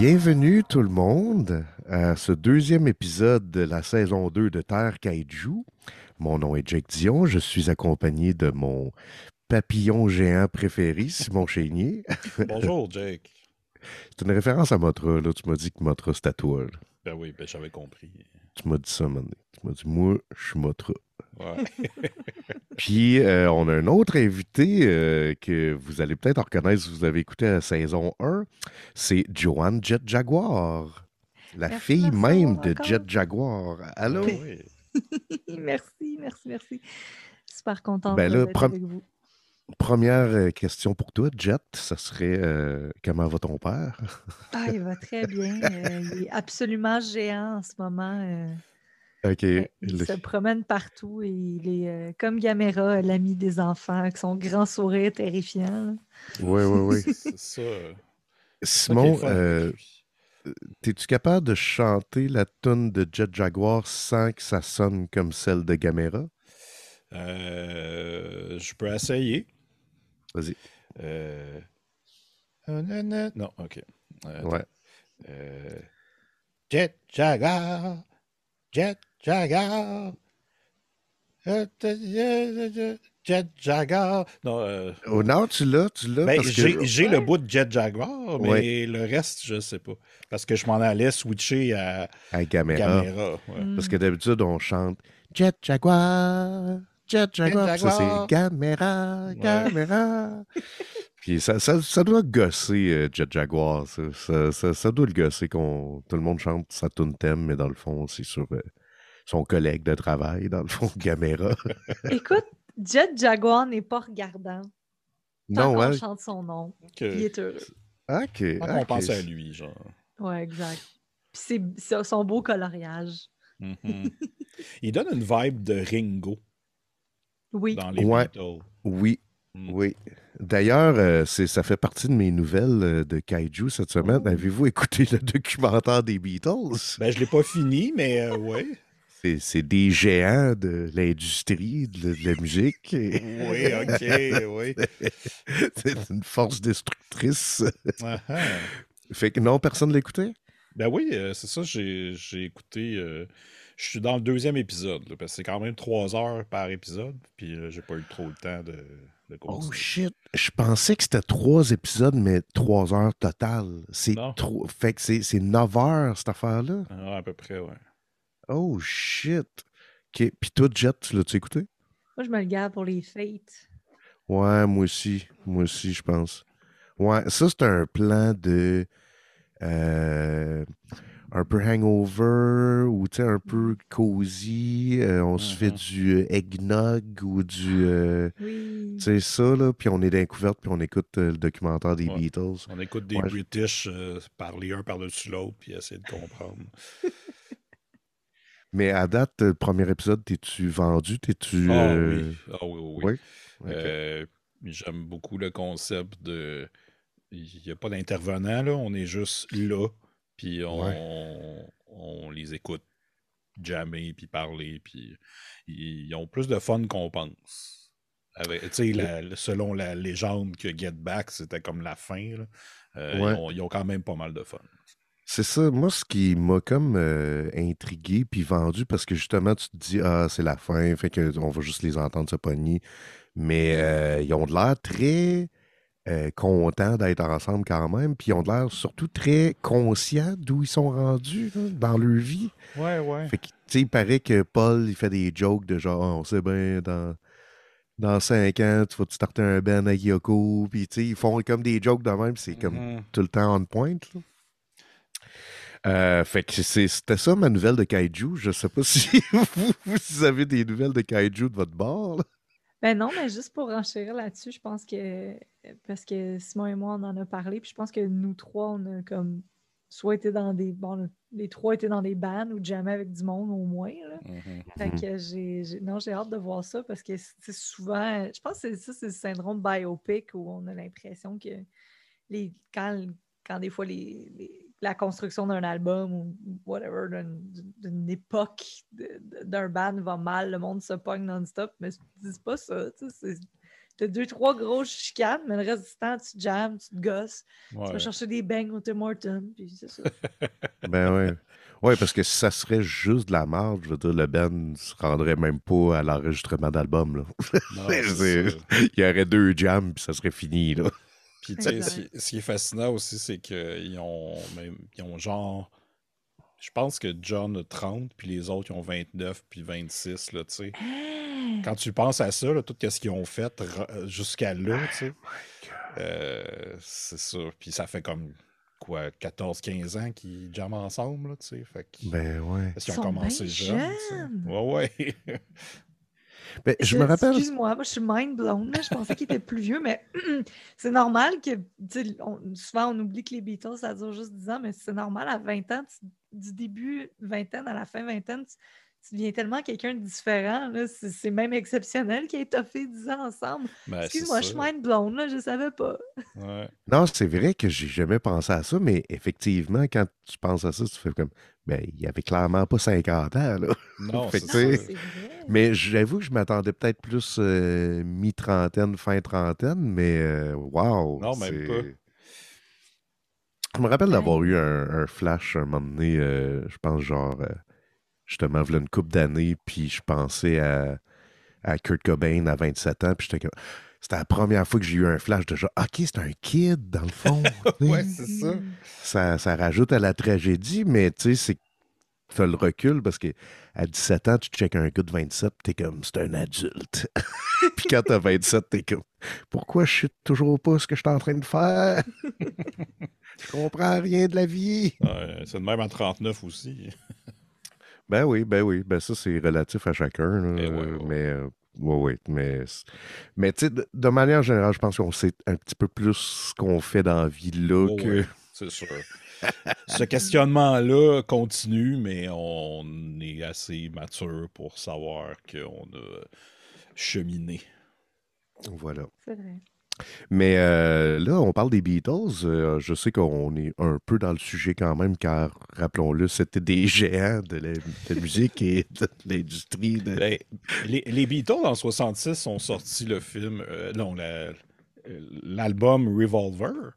Bienvenue tout le monde à ce deuxième épisode de la saison 2 de Terre Kaiju. Mon nom est Jake Dion, je suis accompagné de mon papillon géant préféré, Simon Chénier. Bonjour, Jake. C'est une référence à Motra, là. Tu m'as dit que Motra c'était toi, là. Ben oui, ben j'avais compris. Tu m'as dit ça, man. Tu m'as dit, moi, je suis Motra. Ouais. Puis, on a un autre invité que vous allez peut-être reconnaître si vous avez écouté la saison 1. C'est Joanne Jet Jaguar, la Merci de fille me recevoir même de Jet encore. Jaguar. Allô? Ben oui. Merci. Super contente Ben là, d'être avec vous. première question pour toi, Jet, ça serait comment va ton père? Ah, il va très bien. Il est absolument géant en ce moment. OK. Il se promène partout et il est comme Gamera, l'ami des enfants, avec son grand sourire terrifiant. Oui. C'est ça. C'est ça qui est le Simon, fun avec lui. t'es-tu capable de chanter la tune de Jet Jaguar sans que ça sonne comme celle de Gamera? Je peux essayer. Vas-y. Euh... Non, ok. Attends. Ouais. Euh, Jet Jaguar, Jet Jaguar, Jet Jaguar. Non, Oh non, tu l'as ben, parce que. j'ai le bout de Jet Jaguar, Ouais, mais le reste, je sais pas. Parce que je m'en allais switcher à à Gamera. Gamera. Ouais. Parce que Mm. d'habitude, on chante Jet Jaguar, Jet Jet Jaguar. Puis ça, c'est Jaguar. Ouais. Gamera. Puis ça doit gosser Jet Jaguar. Ça doit le gosser qu'on tout le monde chante sa tune thème, mais dans le fond, c'est sur son collègue de travail, dans le fond, Gamera. Écoute, Jet Jaguar n'est pas regardant tant Non, qu'on hein? chante son nom. Puis il Que, est heureux. OK, tant qu'on OK. pense à lui, genre. Ouais, exact. Puis c'est son beau coloriage. Mhm. Il donne une vibe de Ringo Oui. dans les Ouais, Beatles. oui, Mm. oui. D'ailleurs, ça fait partie de mes nouvelles de Kaiju cette semaine. Oh. Avez-vous écouté le documentaire des Beatles? Ben, je l'ai pas fini, mais ouais. C'est des géants de l'industrie, de la musique. Oui, ok, oui. C'est une force destructrice. Ah, ah. Fait que non, personne ne l'écoutait? Ben oui, c'est ça, j'ai écouté. Je suis dans le deuxième épisode, là, parce que c'est quand même 3 heures par épisode, puis j'ai pas eu trop le temps de Oh continuer. shit, je pensais que c'était 3 épisodes, mais 3 heures totales. C'est Non? trop. Fait que c'est 9 heures, cette affaire-là. Ah, à peu près, ouais. Oh shit. OK. Puis toi, Jet, tu l'as-tu écouté? Moi, je me le garde pour les fêtes. Ouais, moi aussi. Moi aussi, je pense. Ouais, ça, c'est un plan de euh, un peu hangover ou tu sais, un peu Mm. cosy. On se fait Mhm. du eggnog ou du. Oui. Tu sais, ça, là. Puis on est dans les couvertes, puis on écoute le documentaire des Ouais. Beatles. On écoute des Ouais. British parler un par-dessus l'autre, puis essayer de comprendre. Mais à date, le premier épisode, t'es-tu vendu? T'es-tu. Ah oui, ah oui, oui, oui. Oui? OK. Euh, J'aime beaucoup le concept de. Il n'y a pas d'intervenant, là. On est juste là, puis Ouais. on les écoute jammer, puis parler, puis ils ont plus de fun qu'on pense. Tu sais, selon la légende que Get Back, c'était comme la fin, là. Ouais. Ils ont quand même pas mal de fun. C'est ça, moi, ce qui m'a comme intrigué puis vendu, parce que justement, tu te dis, ah, c'est la fin, fait qu'on va juste les entendre se pogner. Mais ils ont de l'air très contents d'être ensemble quand même, puis ils ont de l'air surtout très conscients d'où ils sont rendus là, dans leur vie. Ouais, ouais. Fait que, tu sais, il paraît que Paul, il fait des jokes de genre, ah, on sait bien, dans 5 ans, tu vas te starter un band à Yoko, puis tu sais, ils font comme des jokes de même, puis c'est comme Mhm. tout le temps on point, là. Fait que c'était ça ma nouvelle de Kaiju. Je sais pas si vous avez des nouvelles de Kaiju de votre bord, là. Ben non, mais juste pour renchérir là-dessus, je pense que parce que Simon et moi, on en a parlé, puis je pense que nous trois, on a comme soit été dans des. Bon, les trois étaient dans des bands ou jamais avec du monde au moins, là. Mhm. Fait Mhm. que non, j'ai hâte de voir ça parce que c'est souvent. Je pense que c'est ça, c'est le syndrome biopic où on a l'impression que les, quand des fois la construction d'un album ou whatever, d'une époque d'un band va mal, le monde se pogne non-stop, mais c'est pas ça. Tu t'as 2-3 grosses chicanes, mais le reste du temps, tu jammes, tu te gosses, tu vas Ouais. chercher des beignes au Tim Hortons, puis c'est ça. Ben ouais. Ouais, parce que si ça serait juste de la merde, je veux dire, le band se rendrait même pas à l'enregistrement d'album, là. Non, c'est ça. Il y aurait 2 jams, puis ça serait fini, là. Puis, tu sais, Exact. ce qui est fascinant aussi, c'est qu'ils ont genre. Je pense que John a 30, puis les autres, ils ont 29, puis 26, là, tu sais. Ah! Quand tu penses à ça, là, tout ce qu'ils ont fait jusqu'à là, tu sais, c'est ça. Puis ça fait comme, quoi, 14-15 ans qu'ils jamment ensemble, là, tu sais. Fait que, Ben ouais. parce Ils qu'ils ont sont bien commencé jeunes, tu sais. jeunes! Ouais, ouais. Ben, je me rappelle. Excuse-moi, moi je suis mind blown. Là. Je pensais qu'il était plus vieux, mais c'est normal que souvent on oublie que les Beatles, ça dure juste 10 ans, mais c'est normal à 20 ans, du début vingtaine à la fin vingtaine, tu deviens tellement quelqu'un de différent. Là. C'est même exceptionnel qu'ils aient toffé 10 ans ensemble. Ben, c'est Excuse-moi, je ça. suis mind blown, là, je savais pas. Ouais. Non, c'est vrai que j'ai jamais pensé à ça, mais effectivement, quand tu penses à ça, tu fais comme, ben, il avait clairement pas 50 ans, là. Non, Fait que, c'est Non, tu ça. sais, c'est vrai. mais j'avoue que je m'attendais peut-être plus mi-trentaine, fin trentaine, mais wow, Non, même pas. c'est... Je me rappelle d'avoir eu Aïe. un flash un moment donné, je pense genre, justement, v'là une couple d'années, puis je pensais à Kurt Cobain à 27 ans, puis j'étais comme... C'était la première fois que j'ai eu un flash de genre, OK, c'est un kid, dans le fond. Tu sais. Ouais, c'est ça. Mhm. Ça rajoute à la tragédie, mais tu sais, c'est que t'as le recul parce qu'à 17 ans, tu checkes un gars de 27, t'es comme, c'est un adulte. Puis quand t'as 27, t'es comme, pourquoi je sais toujours pas ce que je suis en train de faire? Je comprends rien de la vie. Ouais, c'est de même à 39 aussi. Ben oui, ben ça, c'est relatif à chacun, là, Eh ouais, ouais, mais, ouais. ouais, ouais, mais tu sais, de manière générale, je pense qu'on sait un petit peu plus ce qu'on fait dans la vie là Ouais, que... ouais, c'est sûr. Ce questionnement-là continue, mais on est assez mature pour savoir qu'on a cheminé. Voilà. C'est vrai. Mais là, on parle des Beatles. Je sais qu'on est un peu dans le sujet quand même, car, rappelons-le, c'était des géants de la musique et de l'industrie. Ben, les Beatles en 66 ont sorti le film, non, l'album Revolver.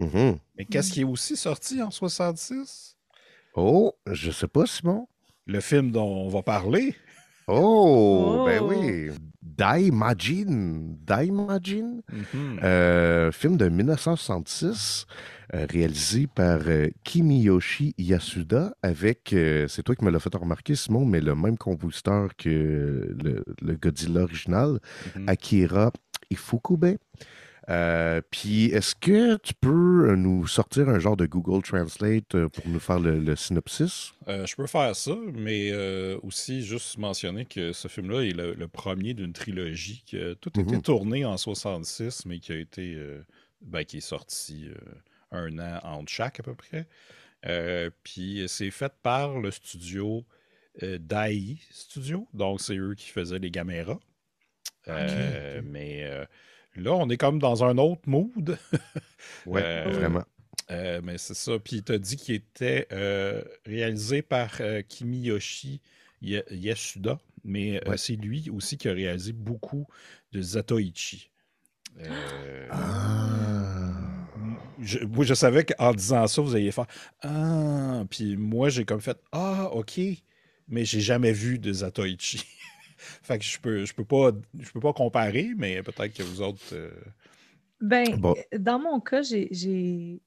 Mhm. Mais qu'est-ce qui est aussi sorti en 66? Oh, je sais pas, Simon. Le film dont on va parler. Oh, ben Oh! oui. Daimajin. Daimajin. Mhm. Film de 1966, réalisé par Kimiyoshi Yasuda, avec, c'est toi qui me l'as fait remarquer, Simon, mais le même compositeur que le Godzilla original, Mhm. Akira Ifukube. Puis, est-ce que tu peux nous sortir un genre de Google Translate pour nous faire le synopsis? Je peux faire ça, mais aussi juste mentionner que ce film-là est le premier d'une trilogie qui a tout été Mhm. tourné en 66, mais qui a été qui est sorti un an entre chaque à peu près. Puis c'est fait par le studio Dai Studio, donc c'est eux qui faisaient les caméras. OK. Mais là, on est comme dans un autre mood. Ouais, Euh, vraiment. mais c'est ça. Puis il t'a dit qu'il était réalisé par Kimiyoshi Yasuda, mais Ouais. c'est lui aussi qui a réalisé beaucoup de Zatoichi. Euh, Ah. moi, je savais qu'en disant ça, vous alliez faire Ah, puis moi, j'ai comme fait Ah, ok, mais j'ai jamais vu de Zatoichi. Fait que je peux pas comparer, mais peut-être que vous autres. Ben, Bon, dans mon cas, j'ai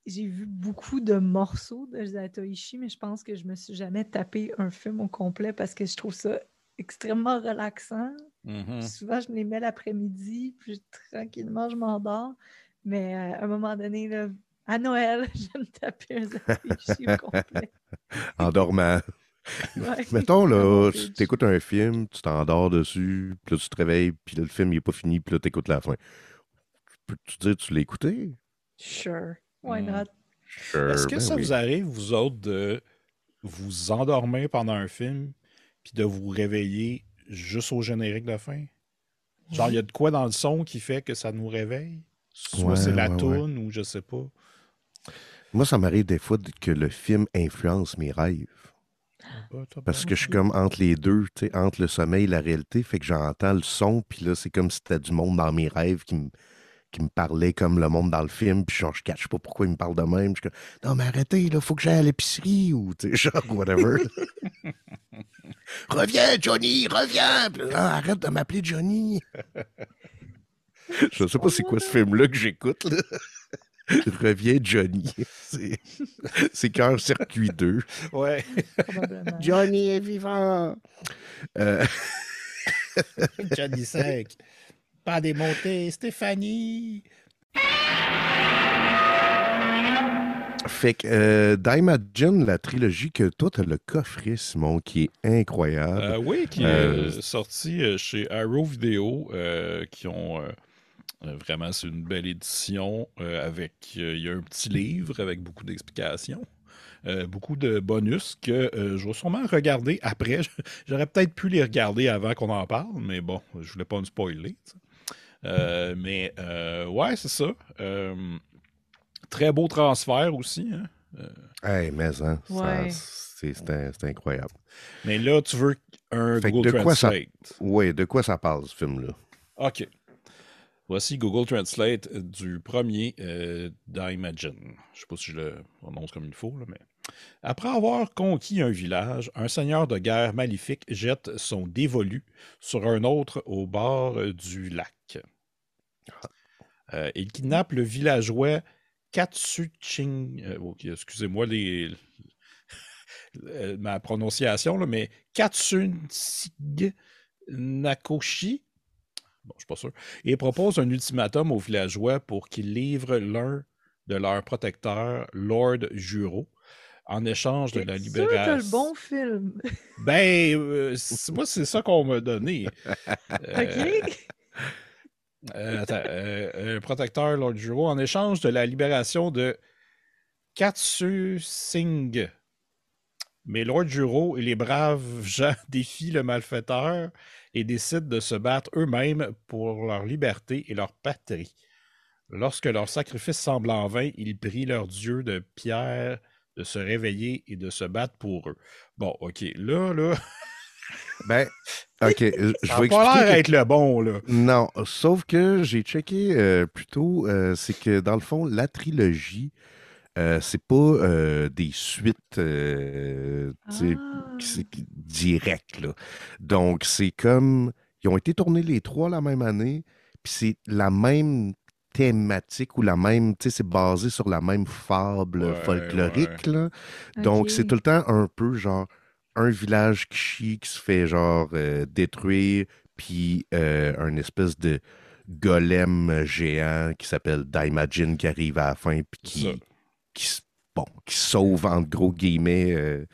vu beaucoup de morceaux de Zatoichi, mais je pense que je me suis jamais tapé un film au complet parce que je trouve ça extrêmement relaxant. Puis Mhm. souvent, je me les mets l'après-midi, puis tranquillement, je m'endors. Mais à un moment donné, là, à Noël, je vais me taper un Zatoichi au complet. en dormant. Ouais, Mettons, un bon là, tu binge. t'écoutes un film, tu t'endors dessus, puis là, tu te réveilles, puis là, le film, il est pas fini, puis là, t'écoutes la fin. Peux-tu dire que tu l'as écouté? Sure, why Mm. not? Est-ce Sure, que ben ça oui. vous arrive, vous autres, de vous endormir pendant un film, puis de vous réveiller juste au générique de fin? Genre, il y a Oui. de quoi dans le son qui fait que ça nous réveille? Soit c'est Ouais, la ouais, ouais. toune ou je sais pas. Moi, ça m'arrive des fois que le film influence mes rêves. Parce que je suis comme entre les deux, tu sais, entre le sommeil et la réalité, fait que j'entends le son, puis là, c'est comme si c'était du monde dans mes rêves qui me parlait comme le monde dans le film, puis genre, je catch pas pourquoi il me parle de même. Je suis comme, non, mais arrêtez, là, faut que j'aille à l'épicerie, ou, tu sais, genre, whatever. Reviens, Johnny, reviens! Puis là, ah, arrête de m'appeler Johnny. Je sais pas c'est quoi ce film-là que j'écoute, là. Reviens, Johnny. C'est Cœur-Circuit 2. Ouais. Probablement. Johnny est vivant! Euh, Johnny Sec. Pas démonté, Stéphanie. Fait que d'Imagine, la trilogie que toi, t'as le coffret, Simon, qui est incroyable. Oui, qui est sorti chez Arrow Video, qui ont vraiment, c'est une belle édition avec, il y a un petit livre avec beaucoup d'explications, beaucoup de bonus que je vais sûrement regarder après. J'aurais peut-être pu les regarder avant qu'on en parle, mais bon, je voulais pas me spoiler. Ouais, c'est ça. Très beau transfert aussi. Hein? Hey, mais hein, Ouais. c'est incroyable. Mais là, tu veux un Fait que Google de quoi ça, Translate. ouais, de quoi ça parle, ce film-là? OK. Voici Google Translate du premier d'Imagine. Je sais pas si je le prononce comme il faut, là, mais... Après avoir conquis un village, un seigneur de guerre maléfique jette son dévolu sur un autre au bord du lac. Il kidnappe le villageois Katsuching... ok, excusez-moi ma prononciation, là, mais Katsunsig Nakoshi. Bon, je suis pas sûr. Et propose un ultimatum aux villageois pour qu'ils livrent l'un de leurs protecteurs, Lord Juro, en échange de la T'es sûr que t'as le libération. bon film? Ben, moi, c'est ça qu'on m'a donné. OK? Attends, un protecteur, Lord Juro, en échange de la libération de Katsu Singh. Mais Lord Juro et les braves gens défient le malfaiteur et décident de se battre eux-mêmes pour leur liberté et leur patrie. Lorsque leur sacrifice semble en vain, ils prient leur dieu de pierre de se réveiller et de se battre pour eux. Bon, OK, là... Ben, OK, je Ça n'a vais pas l'air expliquer. d'être le bon, là. Non, sauf que j'ai checké plus tôt, c'est que dans le fond, la trilogie, c'est pas des suites tu sais, Ah, directes, là. Donc, c'est comme. Ils ont été tournés les trois la même année, puis c'est la même thématique ou la même. Tu sais, c'est basé sur la même fable Ouais, ouais. folklorique, là. Donc, c'est tout OK. le temps un peu genre un village qui chie, qui se fait genre détruire, puis un espèce de golem géant qui s'appelle Daimajin qui arrive à la fin, puis Ça. qui sauve, entre gros guillemets,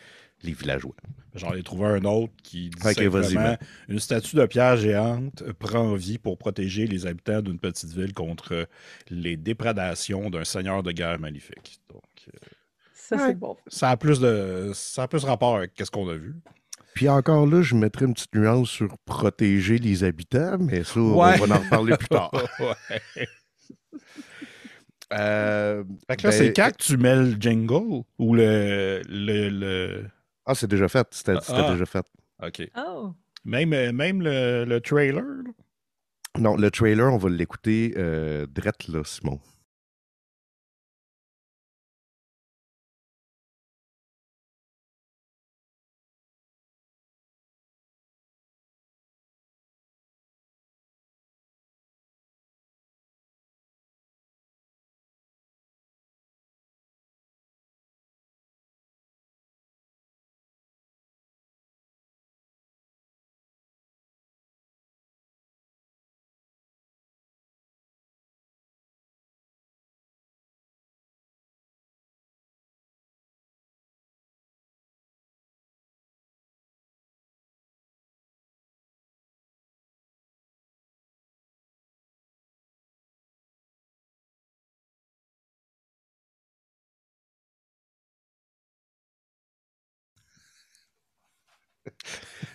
les villageois. J'en ai trouvé un autre qui dit Ok, vas-y, man. simplement une statue de pierre géante prend vie pour protéger les habitants d'une petite ville contre les déprédations d'un seigneur de guerre maléfique. Donc, Ça, c'est Ouais. le bon film. ça a plus rapport avec ce qu'on a vu. Puis encore là, je mettrais une petite nuance sur protéger les habitants, mais ça, on Ouais. va en reparler plus tard. Ouais. Fait que là, c'est Ben, quand que tu mets le jingle ou le... ah, c'est déjà fait. C'était Ah, déjà fait. OK. Oh. Même le trailer, là? Non, le trailer, on va l'écouter drette là, Simon.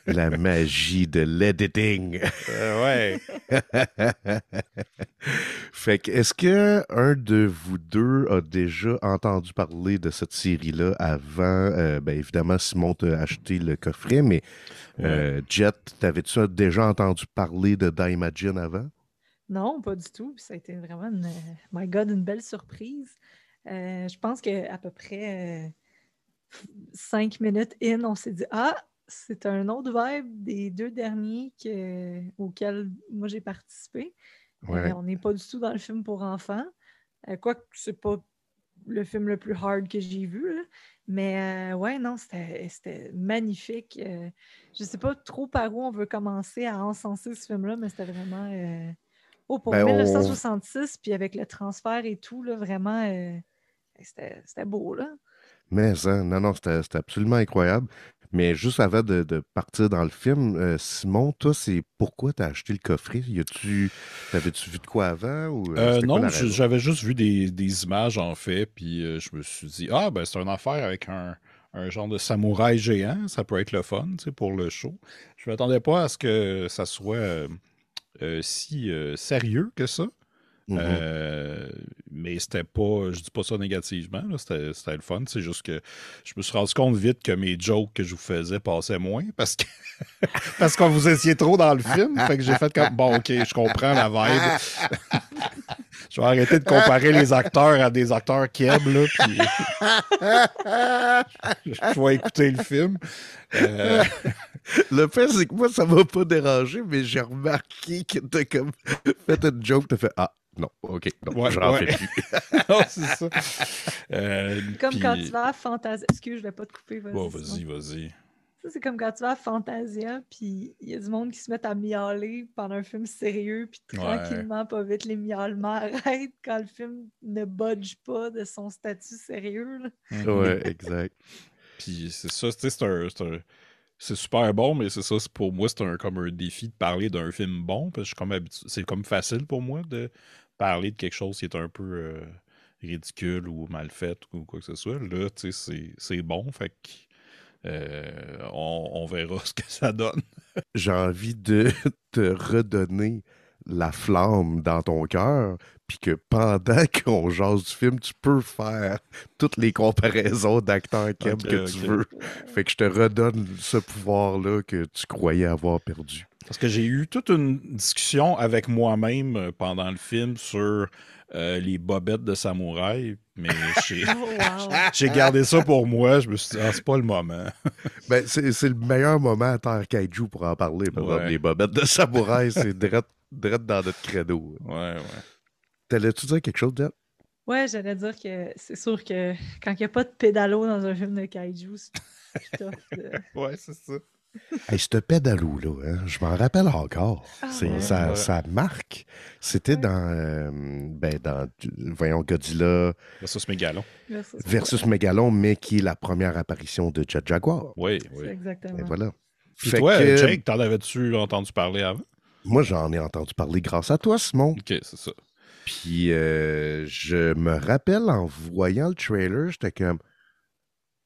La magie de l'editing. Ouais. Fait que, est-ce que un de vous deux a déjà entendu parler de cette série-là avant? Ben évidemment, Simon t'a acheté le coffret, mais Ouais. Jet, t'avais-tu déjà entendu parler de Daimajin avant? Non, pas du tout. Puis ça a été vraiment my God, une belle surprise. Je pense qu'à peu près 5 minutes in, on s'est dit Ah, c'est un autre vibe des deux derniers auxquels moi j'ai participé. Ouais. On n'est pas du tout dans le film pour enfants. Quoique c'est pas le film le plus hard que j'ai vu, là. Mais ouais, non, c'était magnifique. Je sais pas trop par où on veut commencer à encenser ce film-là, mais c'était vraiment. Pour Ben on, 1966, puis avec le transfert et tout, là, vraiment, c'était beau, là. Mais non, non, c'était absolument incroyable. Mais juste avant de partir dans le film, Simon, toi, c'est pourquoi t'as acheté le coffret? T'avais-tu vu de quoi avant ou c'était quoi Non, la raison? j'avais juste vu des images en fait, puis je me suis dit, ah, ben c'est une affaire avec un genre de samouraï géant, ça peut être le fun, tu sais, pour le show. Je m'attendais pas à ce que ça soit si sérieux que ça. Mhm. Euh, mais c'était pas, je dis pas ça négativement, là, c'était le fun. C'est juste que je me suis rendu compte vite que mes jokes que je vous faisais passaient moins parce que parce que vous étiez trop dans le film. Fait que j'ai fait comme bon, ok, je comprends la vibe. Je vais arrêter de comparer les acteurs à des acteurs keb, là, puis je vais écouter le film. Euh, Le fait, c'est que moi, ça m'a pas dérangé, mais j'ai remarqué que t'as comme fait une joke, t'as fait Ah, non, ok, non, ouais, j'en ouais. fais plus. Non, c'est ça. Comme quand tu Puis, vas à Fantasia. Excuse, je vais pas te couper, bon, vas-y, Simon. vas-y, vas-y. Ça, c'est comme quand tu vas à Fantasia, puis il y a du monde qui se met à miauler pendant un film sérieux, puis Ouais. tranquillement, pas vite, les miaulements arrêtent quand le film ne budge pas de son statut sérieux, là. Mhm. Ouais, exact. Puis c'est ça, tu sais, c'est super bon, mais c'est ça, pour moi, comme un défi de parler d'un film bon, parce que je suis comme c'est comme facile pour moi de parler de quelque chose qui est un peu ridicule ou mal fait ou quoi que ce soit. Là, tu sais, c'est bon, fait que on verra ce que ça donne. J'ai envie de te redonner la flamme dans ton cœur, puis que pendant qu'on jase du film, tu peux faire toutes les comparaisons d'acteurs Keb Ok, que tu ok. veux. Fait que je te redonne ce pouvoir-là que tu croyais avoir perdu. Parce que j'ai eu toute une discussion avec moi-même pendant le film sur les bobettes de samouraï, mais Oh, wow! j'ai gardé ça pour moi. Je me suis dit, ah, c'est pas le moment. Ben, c'est le meilleur moment à Terre Kaiju pour en parler, par exemple. Ouais, Les bobettes de samouraï, c'est direct dans notre credo. ouais, ouais. T'allais-tu dire quelque chose, Jet? Ouais, j'allais dire que c'est sûr que quand il n'y a pas de pédalo dans un film de kaiju, c'est plus tough Ouais, c'est ça. Hey, ce pédalo-là, hein, je m'en rappelle encore. Ah C'est, ouais, ça, Ouais. ça marque. C'était ouais. dans, voyons, Godzilla Versus Mégalon. Versus versus Megalon. Megalon, mais qui est la première apparition de Jet Jaguar. Oui, C'est oui. Et exactement. voilà. Puis Fait toi, que Jake, t'en avais-tu entendu parler avant? moi, j'en ai entendu parler grâce à toi, Simon. Ok, c'est ça. Puis je me rappelle en voyant le trailer, j'étais comme,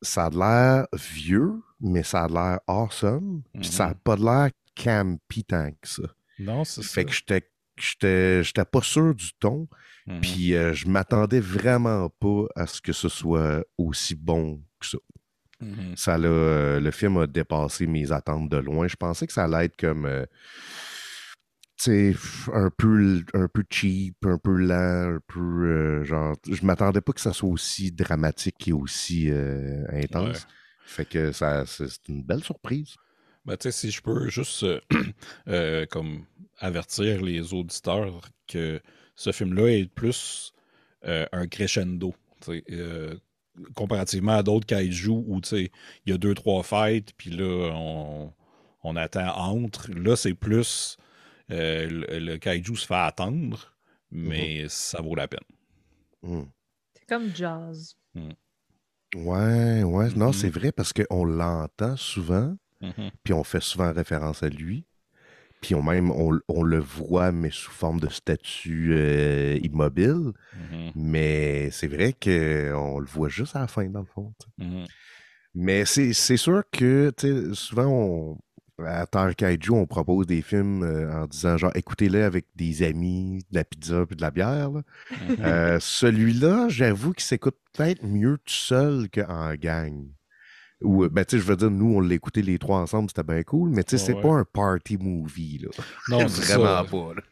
ça a l'air vieux, mais ça a l'air awesome. Puis ça a Mhm. pas l'air campy tant que ça. Non, c'est ça. Fait que j'étais pas sûr du ton. Mhm. Puis je m'attendais vraiment pas à ce que ce soit aussi bon que ça. Mhm. Le film a dépassé mes attentes de loin. Je pensais que ça allait être comme, tu sais, un peu cheap, un peu lent, un peu, genre, je m'attendais pas que ça soit aussi dramatique et aussi Ouais. intense. Fait que c'est une belle surprise. Ben, tu sais, si je peux juste comme avertir les auditeurs que ce film-là est plus un crescendo. Tu sais, comparativement à d'autres kaiju où tu sais, il y a deux, trois fights, puis là, on attend entre. Là, c'est plus le kaiju se fait attendre, Mhm. mais ça vaut la peine. Mm. C'est comme jazz. Mm. Ouais, ouais, non, c'est Mhm. vrai parce qu'on l'entend souvent, Mhm. puis on fait souvent référence à lui, puis on le voit, mais sous forme de statue immobile, Mhm. mais c'est vrai qu'on le voit juste à la fin, dans le fond. Tu sais. Mhm. Mais c'est sûr que, tu sais, souvent, à Terre Kaiju, on propose des films en disant genre écoutez-les avec des amis, de la pizza puis de la bière. Là. Celui-là, j'avoue qu'il s'écoute peut-être mieux tout seul qu'en gang. Ou, ben, tu sais, je veux dire, nous, on l'a écouté les trois ensemble, c'était bien cool, mais tu sais, c'est Ouais. pas un party movie, là. Non, c'est Vraiment ça. pas, là.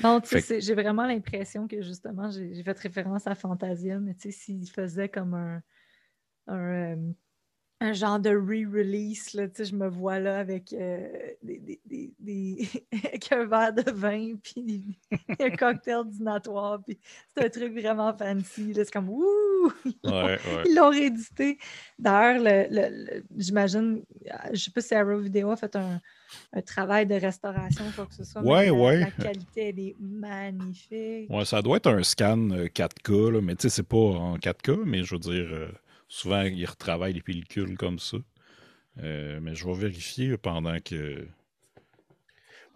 Non, tu Fait sais, j'ai vraiment l'impression que justement, j'ai fait référence à Fantasia, mais tu sais, s'il faisait comme un genre de re-release, là, tu sais, je me vois là avec, avec un verre de vin, puis un cocktail dînatoire, puis c'est un truc vraiment fancy, là, c'est comme « Wouh! » Ouais. Ils l'ont réédité. D'ailleurs, j'imagine, je sais pas si Arrow Video a fait un travail de restauration ou quoi que ce soit, mais Ouais. la qualité, elle est magnifique. Ouais, ça doit être un scan 4K, là, mais tu sais, c'est pas en 4K, mais je veux dire, souvent, ils retravaillent les pellicules comme ça. Mais je vais vérifier pendant que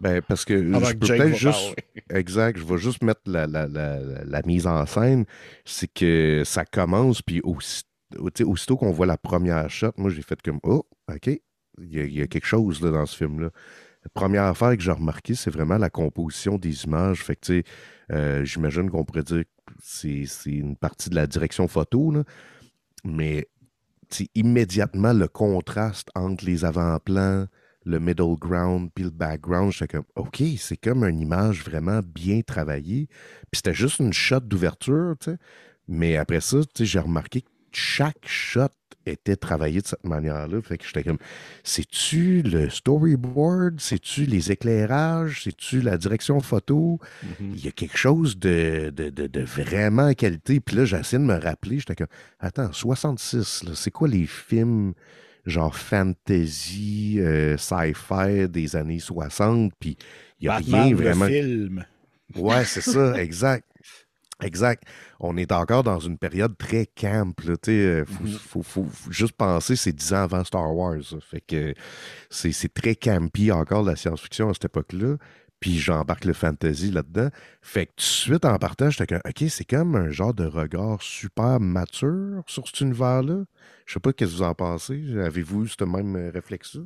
Ben, parce que je peux Jake peut-être va juste. parler. Exact, je vais juste mettre la mise en scène. C'est que ça commence, puis tu sais, aussitôt qu'on voit la première shot, moi j'ai fait comme oh, OK, il y a quelque chose là, dans ce film-là. La première affaire que j'ai remarqué, c'est vraiment la composition des images. Fait que, tu sais, j'imagine qu'on pourrait dire que c'est une partie de la direction photo, là, mais immédiatement le contraste entre les avant-plans, le middle ground puis le background, j'étais comme OK, c'est comme une image vraiment bien travaillée. Puis c'était juste une shot d'ouverture, tu sais. Mais après ça, tu sais, j'ai remarqué que chaque shot était travaillé de cette manière-là. Fait que j'étais comme, c'est-tu le storyboard? C'est-tu les éclairages? C'est-tu la direction photo? Il y a quelque chose de vraiment qualité. Puis là, j'ai essayé de me rappeler. J'étais comme, attends, 66, là, c'est quoi les films genre fantasy, sci-fi des années 60? Puis il n'y a rien Batman, le vraiment. film. Ouais, c'est ça, exact. Exact. On est encore dans une période très camp. Là, faut juste penser, c'est 10 ans avant Star Wars. Ça. Fait que c'est très campy encore la science-fiction à cette époque-là. Puis j'embarque le fantasy là-dedans. Fait que tout de suite en partant, j'étais comme, OK, c'est comme un genre de regard super mature sur cet univers-là. Je sais pas ce que vous en pensez. Avez-vous eu ce même réflexe-là?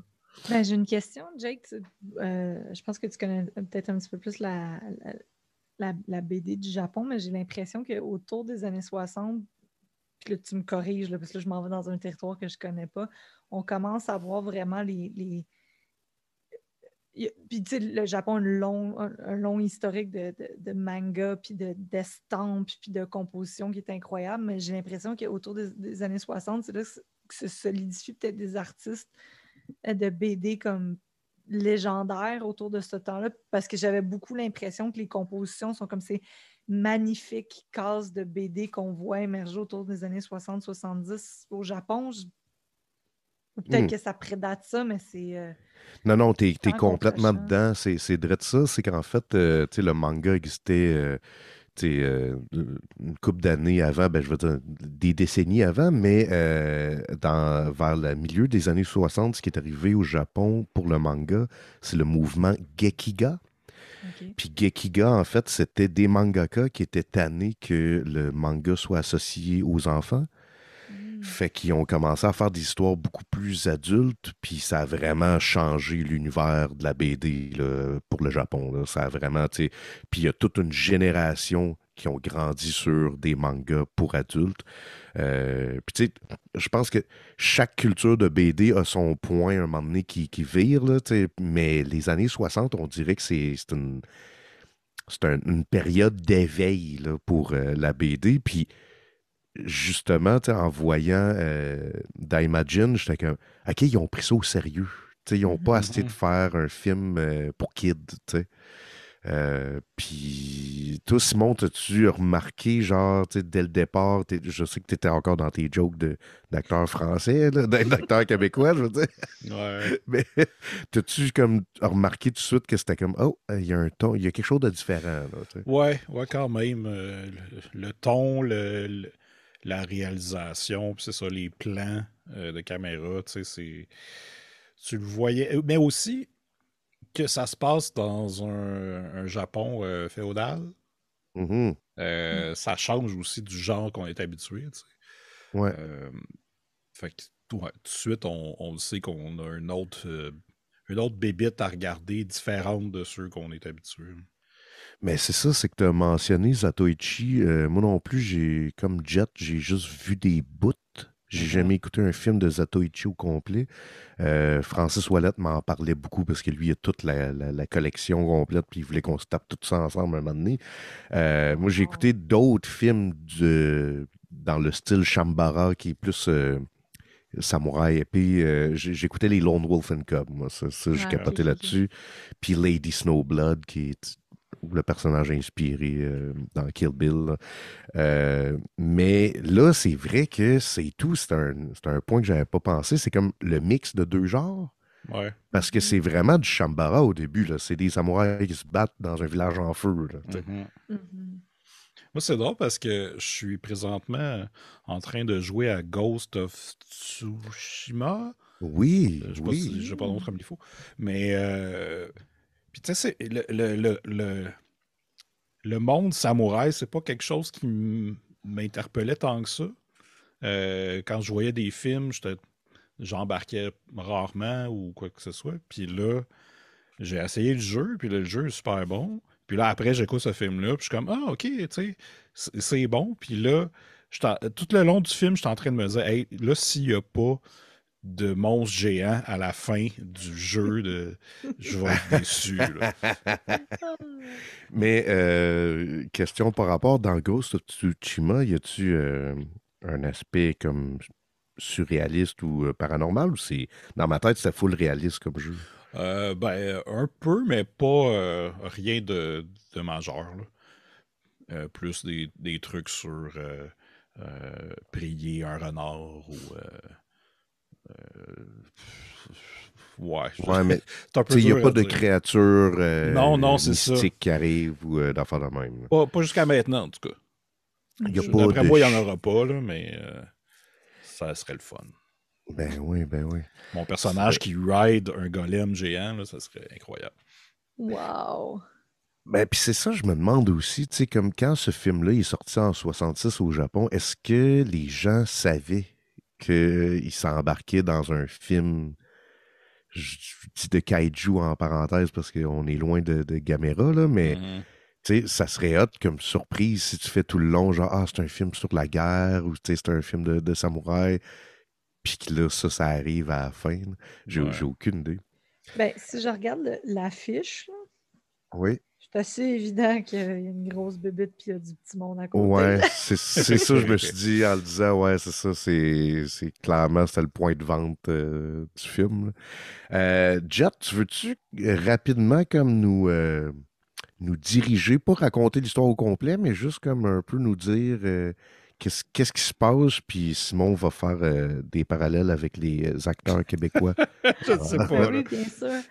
Ben, j'ai une question, Jake. Je pense que tu connais peut-être un petit peu plus la BD du Japon, mais j'ai l'impression qu'autour des années 60, puis là, tu me corriges, là, parce que là, je m'en vais dans un territoire que je ne connais pas, on commence à voir vraiment Puis, tu sais, le Japon a un long historique de manga, puis d'estampes, puis de composition qui est incroyable, mais j'ai l'impression qu'autour des années 60, c'est là que se solidifient peut-être des artistes de BD comme légendaires autour de ce temps-là, parce que j'avais beaucoup l'impression que les compositions sont comme ces magnifiques cases de BD qu'on voit émerger autour des années 60-70 au Japon. Peut-être Hmm. que ça prédate ça, mais c'est Non, t'es tant complètement contre-champ. dedans. C'est direct ça. C'est qu'en fait, tu sais, le manga existait une couple d'années avant, ben, je veux dire des décennies avant, mais vers le milieu des années 60, ce qui est arrivé au Japon pour le manga, c'est le mouvement Gekiga. OK. Puis Gekiga, en fait, c'était des mangaka qui étaient tannés que le manga soit associé aux enfants. Fait qu'ils ont commencé à faire des histoires beaucoup plus adultes, puis ça a vraiment changé l'univers de la BD là, pour le Japon. Là. Ça a vraiment, tu sais, puis il y a toute une génération qui ont grandi sur des mangas pour adultes. Puis tu sais, je pense que chaque culture de BD a son point à un moment donné qui vire, là, tu sais, mais les années 60, on dirait que une période d'éveil là, pour la BD, puis justement, tu sais, en voyant d'Imagine, j'étais comme, OK, ils ont pris ça au sérieux. Tu sais, ils n'ont pas essayé de faire un film pour kids, tu sais. Puis, toi, Simon, t'as-tu remarqué, genre, tu sais, dès le départ, je sais que tu étais encore dans tes jokes d'acteurs français, là, d'acteurs québécois, je veux dire. Ouais. Mais t'as-tu comme remarqué tout de suite que c'était comme, oh, il y a un ton, il y a quelque chose de différent, là, tu sais. Ouais, quand même. Le ton, la réalisation, puis c'est ça, les plans de caméra, tu sais, tu le voyais. Mais aussi que ça se passe dans un Japon féodal. Mhm. Mm. Ça change aussi du genre qu'on est habitué, tu sais. Ouais. Euh, fait que tout de suite, on le sait qu'on a une autre bébite à regarder différente de ceux qu'on est habitué. Mais c'est ça, c'est que tu as mentionné Zatoichi. Moi non plus, comme Jet, j'ai juste vu des bouts. J'ai jamais écouté un film de Zatoichi au complet. Francis Ouellet m'en parlait beaucoup parce que lui, il a toute la collection complète, puis il voulait qu'on se tape tout ça ensemble un moment donné. Moi, j'ai écouté d'autres films dans le style Shambara, qui est plus samouraï épée. J'écoutais les Lone Wolf and Cub, moi, ça je Ah, capotais là-dessus. Puis Lady Snowblood, qui est le personnage inspiré dans Kill Bill, là. Mais là, c'est vrai que c'est tout. C'est un point que j'avais pas pensé. C'est comme le mix de deux genres. Ouais. Parce que c'est vraiment du Shambara au début, là. C'est des samouraïs qui se battent dans un village en feu, là, tu sais. Moi, c'est drôle parce que je suis présentement en train de jouer à Ghost of Tsushima. Oui, Je sais pas oui. si je pas le nom comme il faut. Mais, puis tu sais, le monde samouraï, c'est pas quelque chose qui m'interpellait tant que ça. Quand je voyais des films, j'embarquais rarement ou quoi que ce soit. Puis là, j'ai essayé le jeu, puis là, le jeu est super bon. Puis là, après, j'écoute ce film-là, puis je suis comme, ah, OK, tu sais, c'est bon. Puis là, tout le long du film, je suis en train de me dire, hey, là, s'il n'y a pas de monstre géant à la fin du jeu, je vais être déçu, là. Mais question par rapport dans Ghost of Tsushima, y a-tu un aspect comme surréaliste ou paranormal, ou c'est dans ma tête c'est full réaliste comme jeu? Ben, un peu, mais pas rien de majeur, là. Plus des trucs sur prier un renard ou ouais, Ouais, mais c'est un peu il n'y a dur pas à de dire. créatures Non, c'est ça. mystiques qui arrivent ou d'affaires de même, là. Pas jusqu'à maintenant, en tout cas. Il n'y a pas D'après de... moi, il n'y en aura pas, là, mais ça serait le fun. Ben oui, ben oui. Mon personnage qui ride un golem géant, là, ça serait incroyable. Wow! Ben, puis c'est ça, je me demande aussi, tu sais, comme quand ce film-là est sorti en 66 au Japon, est-ce que les gens savaient qu'ils s'embarquaient dans un film, je dis de kaiju en parenthèse parce qu'on est loin de Gamera, là, mais tu sais, ça serait hot comme surprise si tu fais tout le long, genre, ah, c'est un film sur la guerre ou tu sais, c'est un film de samouraï, puis que là, ça arrive à la fin, là. J'ai aucune idée. Ben, si je regarde l'affiche, là, Oui. c'est assez évident qu'il y a une grosse bébête puis il y a du petit monde à côté. Ouais, Là. c'est ça, je me suis dit en le disant, ouais, c'est ça, c'est clairement, c'était le point de vente du film, là. Jet, veux-tu rapidement comme nous diriger, pas raconter l'histoire au complet, mais juste comme un peu nous dire qu'est-ce qui se passe, puis Simon va faire des parallèles avec les acteurs québécois. Je ne sais pas. Ben oui, bien sûr.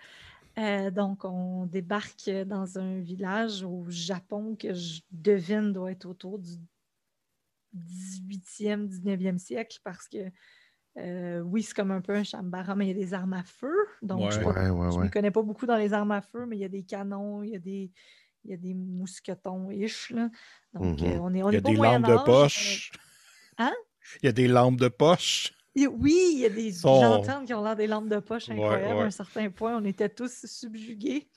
Donc, on débarque dans un village au Japon que je devine doit être autour du 18e, 19e siècle parce que, oui, c'est comme un peu un Shambara, mais il y a des armes à feu. Donc, je ne m'y connais pas beaucoup dans les armes à feu, mais il y a des canons, il y a des mousquetons-ish. Là. Donc, on est pas Moyen-Âge. Il y a des lampes de poche. Hein? Il y a des lampes de poche. Oui, il y a des lanternes qui ont l'air des lampes de poche incroyables. À un certain point, on était tous subjugués.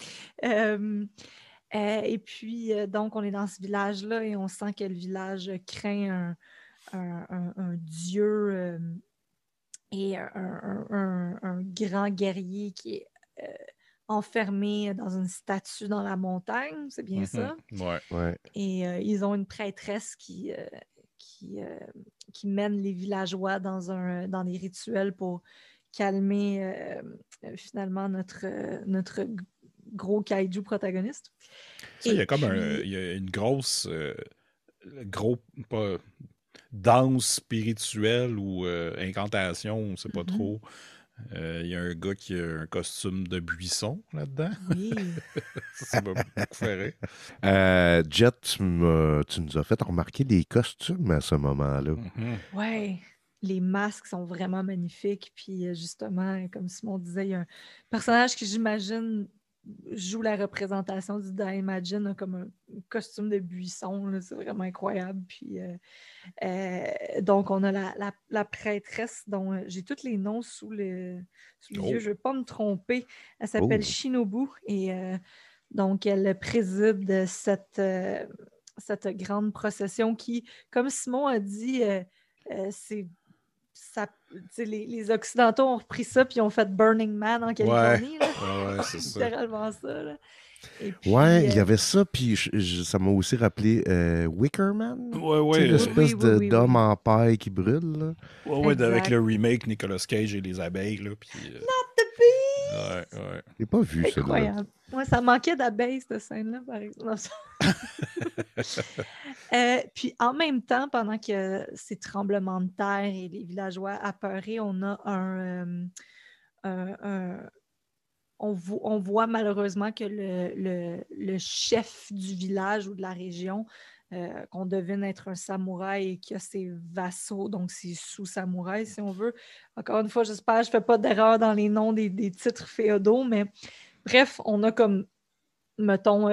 Et puis, donc, on est dans ce village-là et on sent que le village craint un dieu et un grand guerrier qui est enfermé dans une statue dans la montagne. C'est bien ça? Ouais. Et ils ont une prêtresse qui mène les villageois dans des rituels pour calmer finalement notre gros kaiju protagoniste. Ça, il y a comme il y a une grosse pas, danse spirituelle ou incantation, on ne sait pas trop. Il y a un gars qui a un costume de buisson là-dedans. Oui. Ça m'a beaucoup fait rire. Jet, tu nous as fait remarquer des costumes à ce moment-là. Ouais. Les masques sont vraiment magnifiques. Puis justement, comme Simon disait, il y a un personnage que j'imagine joue la représentation du Daimajin comme un costume de buisson. Là, c'est vraiment incroyable. Puis, donc, on a la prêtresse dont j'ai tous les noms sous les yeux. Je ne veux pas me tromper. Elle s'appelle Shinobu et donc, elle préside cette grande procession qui, comme Simon a dit, c'est ça, les Occidentaux ont repris ça puis ont fait Burning Man en Californie. Ouais, c'est ça. Littéralement ça. Là. Et puis, ouais, il y avait ça, puis ça m'a aussi rappelé Wicker Man. Ouais. L'espèce d'homme en paille qui brûle. Là. Ouais, avec le remake Nicolas Cage et les abeilles. Là, puis, Not the Beast! Ouais. J'ai pas vu ça. Incroyable. Ouais, ça manquait d'abeilles, cette scène-là, par exemple. Puis en même temps, pendant que ces tremblements de terre et les villageois apeurés, on a on voit malheureusement que le chef du village ou de la région, qu'on devine être un samouraï et qui a ses vassaux, donc ses sous-samouraïs, si on veut. Encore une fois, j'espère que je ne fais pas d'erreur dans les noms des titres féodaux, mais bref, on a comme, mettons,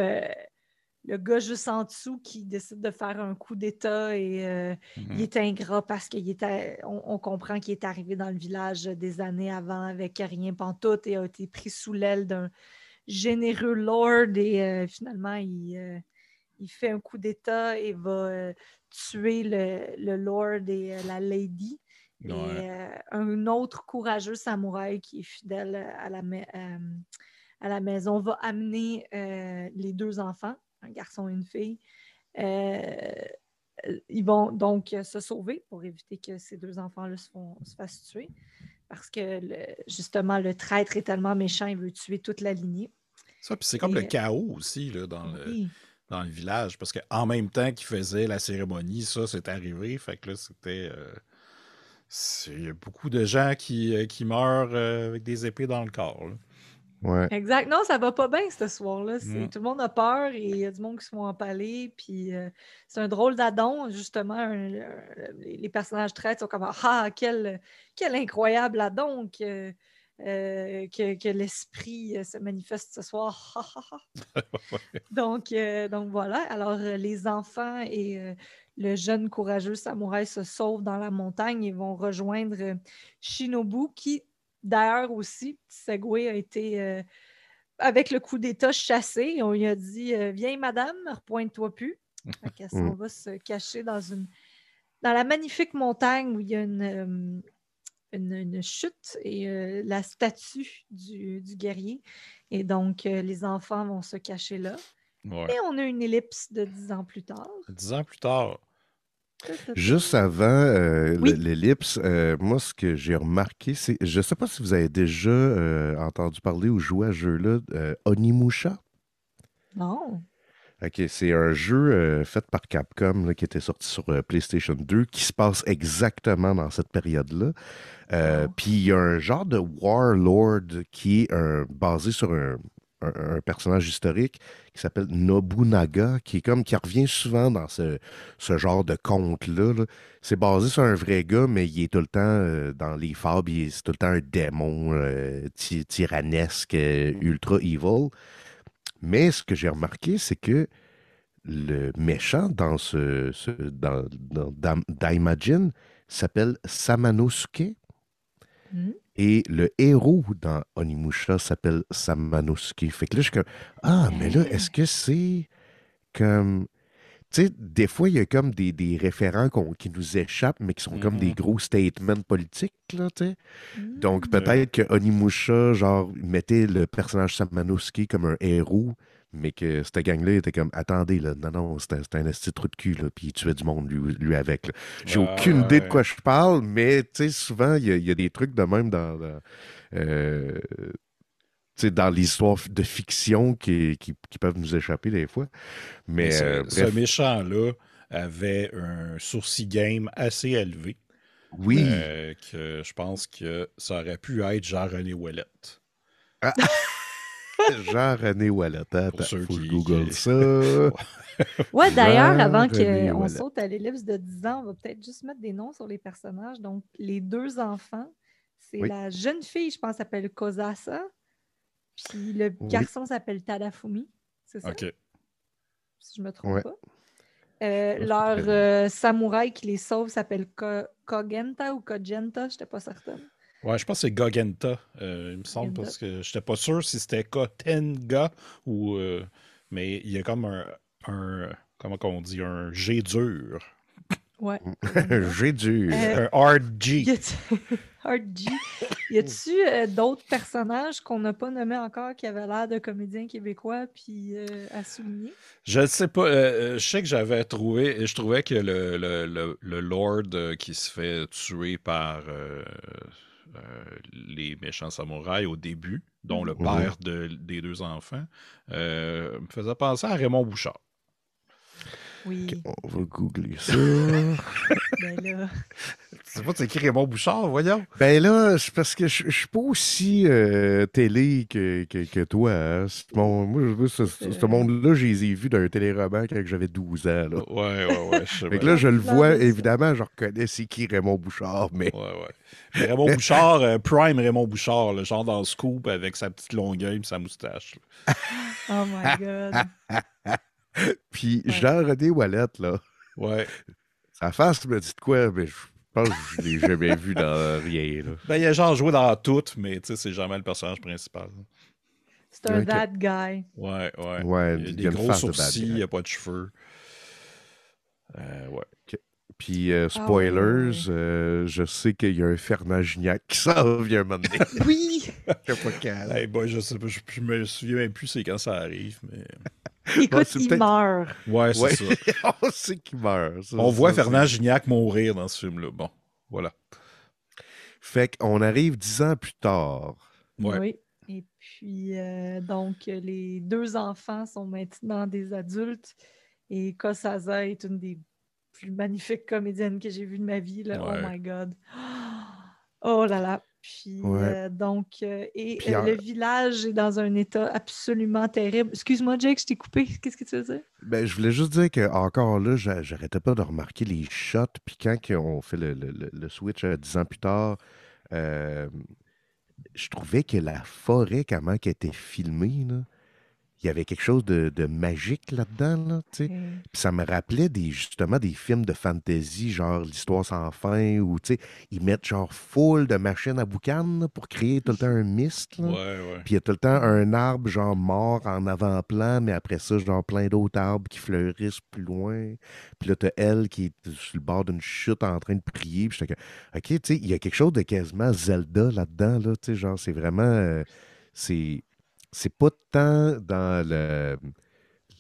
le gars juste en dessous qui décide de faire un coup d'État et il est ingrat parce on comprend qu'il est arrivé dans le village des années avant avec rien pantoute et a été pris sous l'aile d'un généreux lord et finalement il fait un coup d'État et va tuer le lord et la lady. Et un autre courageux samouraï qui est fidèle à la maison va amener les deux enfants, un garçon et une fille. Ils vont donc se sauver pour éviter que ces deux enfants-là se fassent tuer parce que justement, le traître est tellement méchant, il veut tuer toute la lignée. Ça, puis c'est comme le chaos aussi là, dans le village, parce qu'en même temps qu'ils faisaient la cérémonie, ça, c'est arrivé. Fait que là, c'était... il y a beaucoup de gens qui meurent avec des épées dans le corps. Là. Ouais. Exact. Non, ça va pas bien ce soir-là. Tout le monde a peur et il y a du monde qui se font empaler. Puis c'est un drôle d'adon, justement. Les personnages traitent sont comme ah, quel incroyable adon que l'esprit se manifeste ce soir. Donc voilà. Alors, les enfants et le jeune courageux samouraï se sauvent dans la montagne et vont rejoindre Shinobu, qui, d'ailleurs aussi, petit segue, a été, avec le coup d'État, chassé. On lui a dit viens, madame, repointe-toi plus. Elle s'en va se cacher dans la magnifique montagne où il y a une chute et la statue du guerrier. Et donc, les enfants vont se cacher là. Ouais. Et on a une ellipse de 10 ans plus tard. 10 ans plus tard. Juste avant l'ellipse, moi, ce que j'ai remarqué, c'est, je ne sais pas si vous avez déjà entendu parler ou joué à ce jeu-là, Onimusha. Non. OK, c'est un jeu fait par Capcom là, qui était sorti sur PlayStation 2 qui se passe exactement dans cette période-là. Puis il y a un genre de warlord qui est basé sur un personnage historique qui s'appelle Nobunaga, qui revient souvent dans ce genre de conte-là. Là. C'est basé sur un vrai gars, mais il est tout le temps dans les fables, c'est tout le temps un démon tyrannesque, ultra evil. Mais ce que j'ai remarqué, c'est que le méchant dans dans Daimajin s'appelle Samanosuke. Et le héros dans Onimusha s'appelle Samanosuke. Fait que là, je suis comme, mais là, est-ce que c'est comme... Tu sais, des fois, il y a comme des référents qui nous échappent, mais qui sont comme des gros statements politiques, là, tu sais. Donc, peut-être que Onimusha, genre, mettait le personnage Samanosuke comme un héros, mais que cette gang-là était comme, attendez, là, non, c'était un esti trou de cul, là, puis il tuait du monde, lui avec, là. J'ai aucune idée de quoi je parle, mais, tu sais, souvent, il y a des trucs de même dans l'histoire de fiction qui peuvent nous échapper des fois. Mais ce méchant-là avait un sourcil game assez élevé. Oui. Que je pense que ça aurait pu être Jean-René Ouellette. Ah. Jean-René Ouellette. Attends, faut que je google ça. Ouais, d'ailleurs, avant qu'on saute à l'ellipse de 10 ans, on va peut-être juste mettre des noms sur les personnages. Donc, les deux enfants, c'est la jeune fille, je pense, s'appelle Kozasa. Puis le Oui. garçon s'appelle Tadafumi, c'est ça? OK. Si je me trompe Ouais. pas. c'est Leur très bien. samouraï qui les sauve s'appelle Kogenta ou Kogenta, je n'étais pas certaine. Ouais, je pense que c'est Gogenta, il me semble, Gogenta. parce que j'étais pas sûr si c'était Kotenga ou. Mais il y a comme comment qu'on dit, un G dur. Ouais. Kogenta. J'ai dû. Euh, Un hard G. Y a-tu- Hard G. Y a-tu d'autres personnages qu'on n'a pas nommés encore qui avaient l'air de comédiens québécois puis à souligner? Je ne sais pas. Je sais que j'avais trouvé. Je trouvais que le Lord qui se fait tuer par les méchants samouraïs au début, dont le père des deux enfants, me faisait penser à Raymond Bouchard. Oui. On va googler ça. Ben là. Tu sais pas, c'est qui Raymond Bouchard, voyons? Ben là, c'est parce que je suis pas aussi télé que toi. Hein. Moi, ce monde-là, je les ai vus d'un téléroman quand j'avais 12 ans. Là. Ouais, je sais Fait que bien. là, je le Non, vois, mais ça. évidemment, je reconnais c'est qui Raymond Bouchard, mais Ouais. Mais Raymond Bouchard, Prime Raymond Bouchard, le genre dans le scoop avec sa petite longueuil et sa moustache. Là. Oh my God. puis Ouais. Jean-René Wallet, là, Ouais. sa face me dit de quoi, mais je pense que je l'ai jamais vu dans rien. Là. Ben, il a genre joué dans toutes, mais tu sais, c'est jamais le personnage principal. C'est un Ok. that guy. Ouais. Ouais, Il a il y des a une gros face de bad sourcils, guy. il a pas de cheveux. Ouais. Puis, Ah spoilers, ouais. je sais qu'il y a un Fernand Gignac qui s'en vient un moment donné. Oui! Je sais pas quand. Hey boy, je sais pas, je me souviens même plus c'est quand ça arrive, mais. Écoute, c'est il peut-être- meurt. Ouais, c'est Ouais, ça. on sait qu'il meurt. Ça, On voit ça, Fernand c'est- Gignac mourir dans ce film-là. Bon, voilà. Fait qu'on arrive 10 ans plus tard. Ouais. Oui. Et puis, donc, les deux enfants sont maintenant des adultes et Kosaza est une des plus magnifiques comédiennes que j'ai vues de ma vie. Là. Oh Ouais. my God. Oh là là. Puis, Ouais. Puis, le village est dans un état absolument terrible. Excuse-moi, Jake, je t'ai coupé. Qu'est-ce que tu veux dire? Ben, je voulais juste dire que encore là, j'arrêtais pas de remarquer les shots. Puis quand on fait le switch 10 ans plus tard, euh, je trouvais que la forêt, comment qu'elle était filmée, là, il y avait quelque chose de magique là-dedans, là, tu sais. Puis ça me rappelait justement des films de fantasy, genre L'Histoire sans fin, où tu sais, ils mettent genre full de machines à boucan là, pour créer tout le temps un mist. Là. Ouais. Puis il y a tout le temps un arbre genre mort en avant-plan, mais après ça, genre plein d'autres arbres qui fleurissent plus loin. Puis là, t'as elle qui est sur le bord d'une chute en train de prier. Puis j'étais comme, OK, tu sais, il y a quelque chose de quasiment Zelda là-dedans, là, tu sais, genre, c'est vraiment... c'est pas tant dans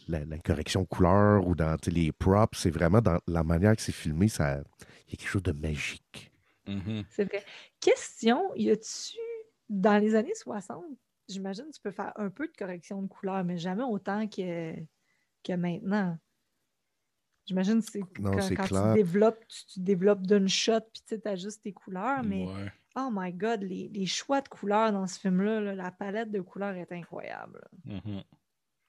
la correction couleur ou dans tu sais, les props, c'est vraiment dans la manière que c'est filmé, il y a quelque chose de magique. Mhm. C'est vrai. Question, y a-tu, dans les années 60, j'imagine que tu peux faire un peu de correction de couleur, mais jamais autant que maintenant. J'imagine que c'est Non, c'est quand clair. tu développes d'une shot, puis tu ajustes tes couleurs, mais Ouais. oh my God, les choix de couleurs dans ce film-là, là, la palette de couleurs est incroyable. Mhm.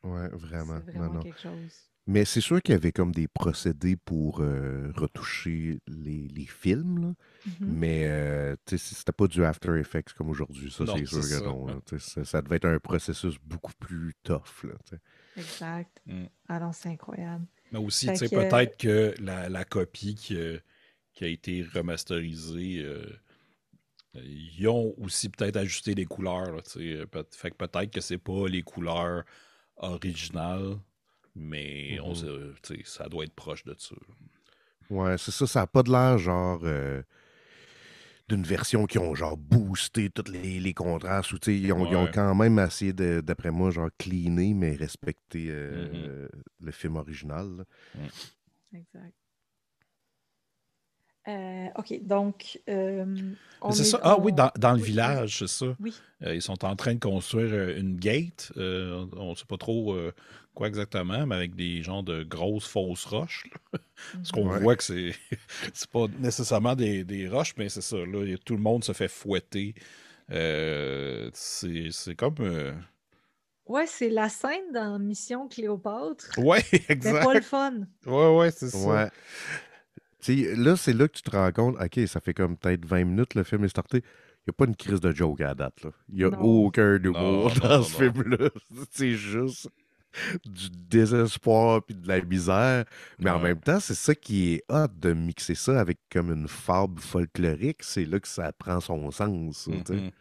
Ouais, vraiment. C'est vraiment Non. quelque chose. Mais c'est sûr qu'il y avait comme des procédés pour retoucher les films, là. Mhm. Mais tu sais, c'était pas du After Effects comme aujourd'hui, ça Non, c'est sûr c'est que ça. non. Là, tu sais, ça devait être un processus beaucoup plus tough. Là, tu sais. Exact. Mm. Ah non, c'est incroyable. Mais aussi, Fait tu sais, que- peut-être que la copie qui a été remasterisée, ils ont aussi peut-être ajusté les couleurs. Là, tu sais. Fait que peut-être que c'est pas les couleurs originales, mais on sait, tu sais, ça doit être proche de ça. Ouais, c'est ça, ça n'a pas de l'air genre d'une version qui ont genre boosté tous les contrastes. Ou, tu sais, ils ont Ouais. quand même essayé, d'après moi, genre cleaner, mais respecter le film original. Là. Exact. OK, donc, Mais c'est ça. Ah oui, dans le village, c'est ça. Oui. Ils sont en train de construire une gate. On ne sait pas trop quoi exactement, mais avec des genres de grosses fausses roches. Là. Parce qu'on Ouais. voit que c'est pas nécessairement des roches, mais c'est ça. Là, tout le monde se fait fouetter. C'est comme... Ouais, c'est la scène dans Mission Cléopâtre, Ouais, mais exact. pas le fun. Ouais, c'est ça. Ouais. Tu sais, là, c'est là que tu te rends compte, OK, ça fait comme peut-être 20 minutes, le film est starté. a pas une crise de joke à la date. Là. Il n'y a Non. aucun humour Non, dans non, ce non. film-là. C'est juste du désespoir puis de la misère. Mais en Ouais. même temps, c'est ça qui est hot de mixer ça avec comme une fable folklorique. C'est là que ça prend son sens. Ça, tu sais. Mhm.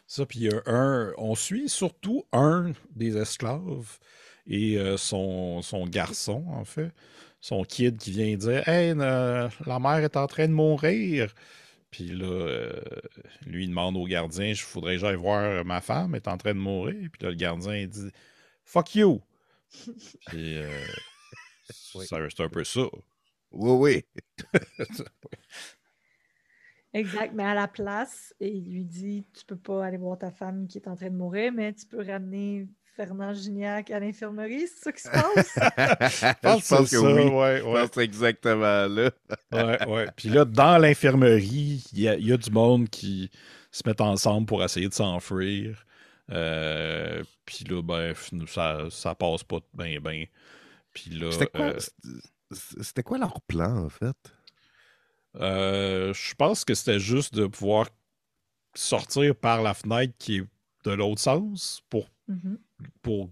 Ça, puis il y a on suit surtout un des esclaves et son garçon, en fait, son kid qui vient dire Hey, la mère est en train de mourir. Puis là, lui, il demande au gardien Je voudrais que j'aille voir ma femme, elle est en train de mourir. Puis là, le gardien, il dit Fuck you. Puis Oui. c'est un peu ça. Oui, oui. Exact, mais à la place, et il lui dit tu peux pas aller voir ta femme qui est en train de mourir, mais tu peux ramener Fernand Gignac à l'infirmerie, c'est ça qui se passe? Je pense Je pense que c'est ça, oui. ouais, Je ouais. pense que c'est exactement là. Ouais, ouais. Puis là, dans l'infirmerie, il y a du monde qui se met ensemble pour essayer de s'enfuir. Puis là, ben, ça passe pas bien, bien. Puis là, C'était quoi leur plan, en fait? je pense que c'était juste de pouvoir sortir par la fenêtre qui est de l'autre sens Mhm. pour,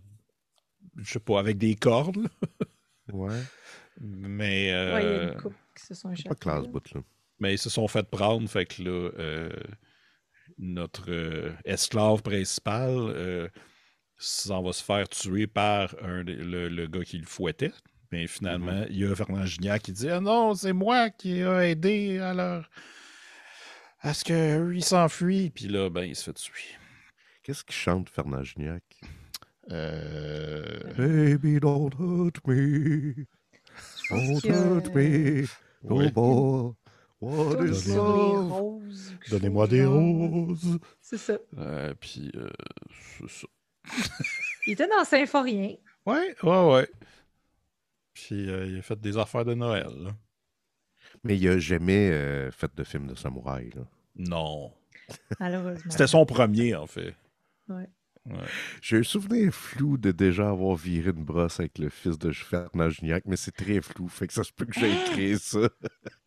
je sais pas, avec des cordes. Là. Ouais. Mais, Ouais, il y a une couple qui se sont C'est pas échappés. classe là. bout, là. mais ils se sont fait prendre, fait que là, notre esclave principal s'en va se faire tuer par le gars qui le fouettait. Mais finalement, il y a Fernand Gignac qui dit Ah non, c'est moi qui ai aidé à ce qu'eux ils s'enfuient. Puis là, ben, il se fait tuer. Qu'est-ce qu'il chante, Fernand Gignac? Euh... Baby, don't hurt me. Je pense Don't qu'il y a hurt me. No Oui. more. What tourne is sur les love? roses. quelque Donnez-moi chose des genre. roses. C'est ça. Puis, c'est ça. Il était dans Symphorien. Ouais, ouais, ouais. Puis, il a fait des affaires de Noël. Là. Mais il a jamais fait de film de samouraï, là. Non. Malheureusement. C'était son premier, en fait. Ouais. Ouais. J'ai un souvenir flou de déjà avoir viré une brosse avec le fils de Fernand Gignac, mais c'est très flou, fait que ça se peut que j'ai créé ça.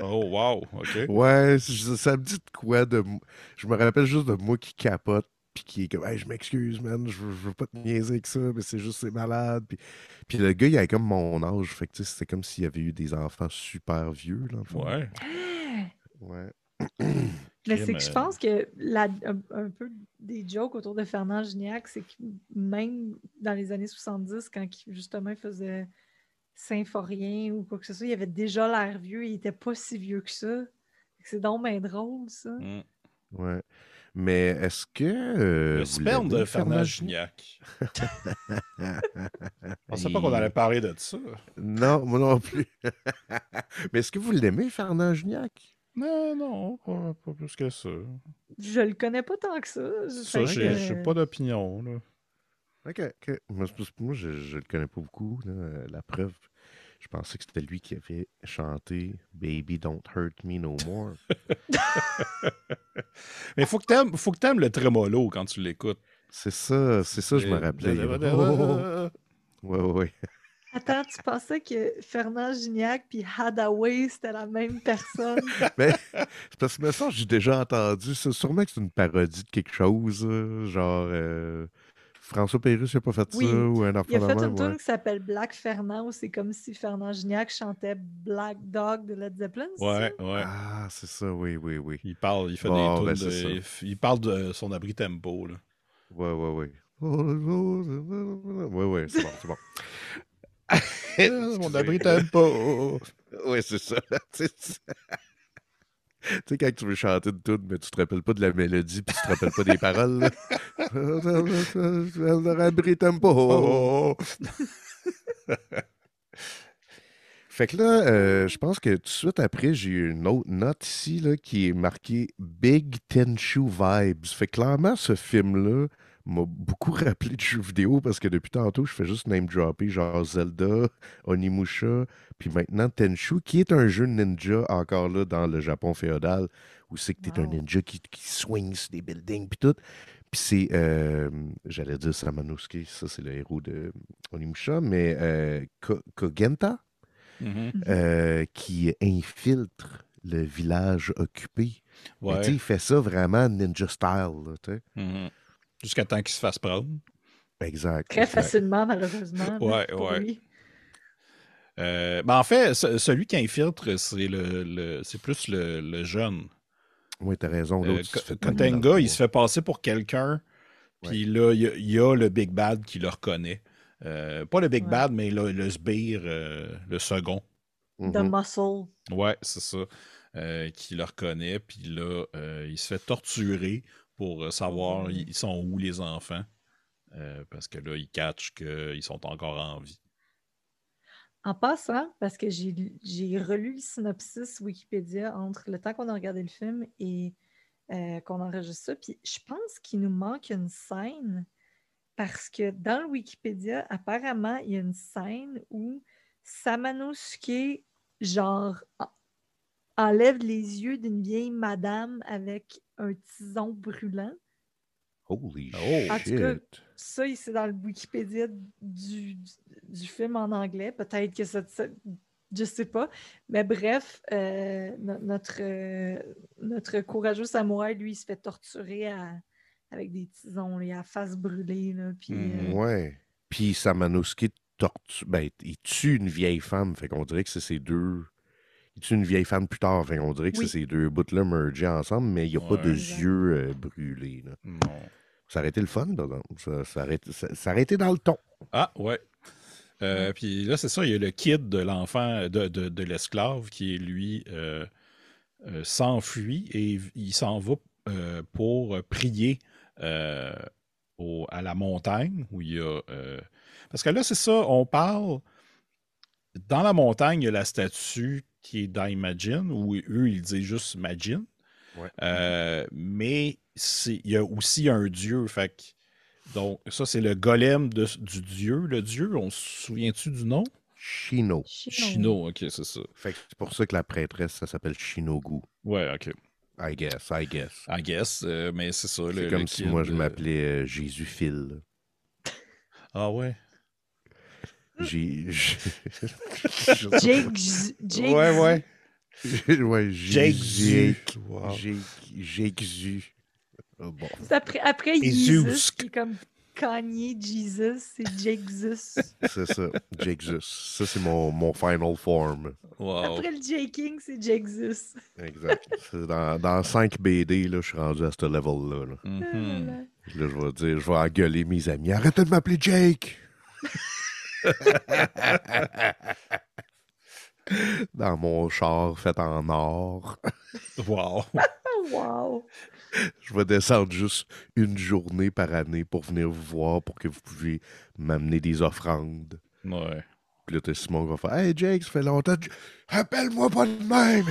Oh, wow, OK. Ouais, ça me dit de quoi de... Je me rappelle juste de moi qui capote, puis qui est comme « Hey, je m'excuse, man, je veux pas te niaiser avec ça, mais c'est juste, c'est malade. » Puis le gars, il avait comme mon âge, fait que tu sais, c'était comme s'il y avait eu des enfants super vieux, là, en fond. Ouais. Ouais. Mais c'est Crime, que je pense que un peu des jokes autour de Fernand Gignac, c'est que même dans les années 70, quand justement il faisait Symphorien ou quoi que ce soit, il avait déjà l'air vieux, il était pas si vieux que ça. C'est donc bien drôle, ça. Mm. Ouais. Mais est-ce que Le vous sperme l'aimez, de Fernand Gignac? Gignac. Je pensais pas qu'on allait parler de ça. Non, moi non plus. Mais est-ce que vous l'aimez, Fernand Gignac? Non, non, pas plus que ça. Je le connais pas tant que ça. Ça, Fait j'ai que, pas d'opinion, là. OK, OK. Moi, c'est parce que moi, je le connais pas beaucoup, là. La preuve, je pensais que c'était lui qui avait chanté Baby Don't Hurt Me No More. Mais faut que t'aimes le trémolo quand tu l'écoutes. C'est ça, je me rappelais. Ouais, ouais, ouais. Attends, tu pensais que Fernand Gignac puis Hadaway, c'était la même personne? Mais c'est parce que ça, j'ai déjà entendu. Ça, sûrement que c'est une parodie de quelque chose, genre François Pérusse n'a pas fait Oui, ça ou un il a enfant de fait même, une ouais. tune qui s'appelle Black Fernand, où c'est comme si Fernand Gignac chantait Black Dog de Led Zeppelin, c'est ça? Ouais, ouais. Ah, c'est ça, oui, oui, oui. Il fait Bon, des ben tunes c'est ça. il parle de son abri tempo, là. Ouais, ouais, ouais. Ouais, ouais, c'est bon, c'est bon. Mon abri tempo. Ouais, c'est ça. Tu sais, quand tu veux chanter une tune, mais tu te rappelles pas de la mélodie, puis tu te rappelles pas des paroles, là. Abri tempo. Oh. Fait que là, je pense que tout de suite après, j'ai eu une autre note ici là, qui est marquée Big Tenchu Vibes. Fait que clairement, ce film-là m'a beaucoup rappelé de jeux vidéo parce que depuis tantôt, je fais juste name dropper genre Zelda, Onimusha, puis maintenant Tenchu, qui est un jeu de ninja encore là dans le Japon féodal, où c'est que t'es un Wow. ninja qui swing sur des buildings puis tout. Puis c'est, j'allais dire Samanosuke, ça c'est le héros de Onimusha, mais Kogenta Mhm. qui infiltre le village occupé. Mais tu sais, Ouais. il fait ça vraiment ninja style, là, tu sais. Mhm. Jusqu'à temps qu'il se fasse prendre. Exact, Très exact. facilement, malheureusement, là, Ouais, pour ouais. lui. Ben en fait, celui qui infiltre, c'est c'est plus le jeune. Oui, t'as raison, l'autre, il se fait pogner dans le Kotenga, il se bois. fait passer pour quelqu'un, Ouais. puis là, il y a le Big Bad qui le reconnaît. Pas le Big Ouais. Bad, mais le sbire, le second. The Mhm. Muscle. Ouais, c'est ça. Qui le reconnaît, puis là, il se fait torturer pour savoir Ouais. ils sont où les enfants. Parce que là, il catch qu'ils sont encore en vie. En passant, parce que j'ai relu le synopsis Wikipédia entre le temps qu'on a regardé le film et qu'on enregistre ça, puis je pense qu'il nous manque une scène parce que dans le Wikipédia, apparemment, il y a une scène où Samanosuke, genre, enlève les yeux d'une vieille madame avec un tison brûlant. Holy Oh. En tout cas, shit. ça, c'est dans le Wikipédia du film en anglais. Peut-être que je sais pas. Mais bref, notre courageux samouraï, lui, il se fait torturer avec des tisons, là, à face brûlée. Là, puis, Ouais. Puis Samanosuke ben, il tue une vieille femme, fait qu'on dirait que c'est ces deux... Il tue une vieille femme plus tard, fait qu'on dirait que c'est Oui. ces deux bouts-là mergés ensemble, mais il n'y a pas de Ouais. Exact. yeux brûlés, là. Non. Ça aurait été le fun, par exemple. Ça aurait été dans le ton. Ah, ouais. Ouais. Puis là, c'est ça, il y a le kid de l'enfant, de l'esclave, qui, lui, s'enfuit et il s'en va pour prier à la montagne où il y a. Parce que là, c'est ça, on parle. Dans la montagne, il y a la statue qui est d'Imagine, où eux, ils disent juste Magine. Ouais. Mais il y a aussi un dieu. Fait que, donc, ça, c'est le golem du dieu. Le dieu, on se souvient-tu du nom? Shino. Shino, ok, c'est ça. Fait que c'est pour ça que la prêtresse, ça s'appelle Shinogu. Ouais, ok. I guess. I guess, mais c'est ça. C'est comme si moi, je m'appelais Jésus-Phil. Ah ouais? J'ai... Jake Ouais. ouais, Jake Zu. Wow. Jake Zu. Oh, bon. C'est après Et Jesus, Zeus. qui est comme Kanye Jesus, c'est Jake Zeus. C'est ça, Jake Zeus. Ça, c'est mon final form. Wow. Après le Jaking, c'est Jake Zeus. Exact. C'est dans 5 BD, là, je suis rendu à ce level-là. Là. Mhm. Voilà. Là, je vais engueuler mes amis. Arrêtez de m'appeler Jake! Dans mon char fait en or. Wow. Wow. Je vais descendre juste une journée par année pour venir vous voir pour que vous puissiez m'amener des offrandes. Ouais. Puis là, t'as Simon qui va faire Hey Jake, ça fait longtemps. Appelle-moi pas de même!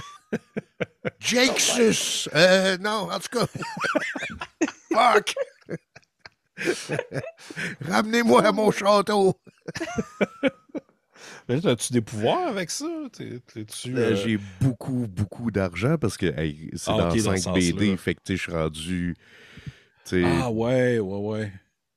Jake Sus! Non, en tout cas. Fuck! Ramenez-moi à mon château! Mais là, as-tu des pouvoirs avec ça? T'es-tu, J'ai beaucoup d'argent parce que hey, c'est Ah, dans ok, dans 5 ce BD, sens-là. fait que je suis rendu. T'sais, Ah ouais.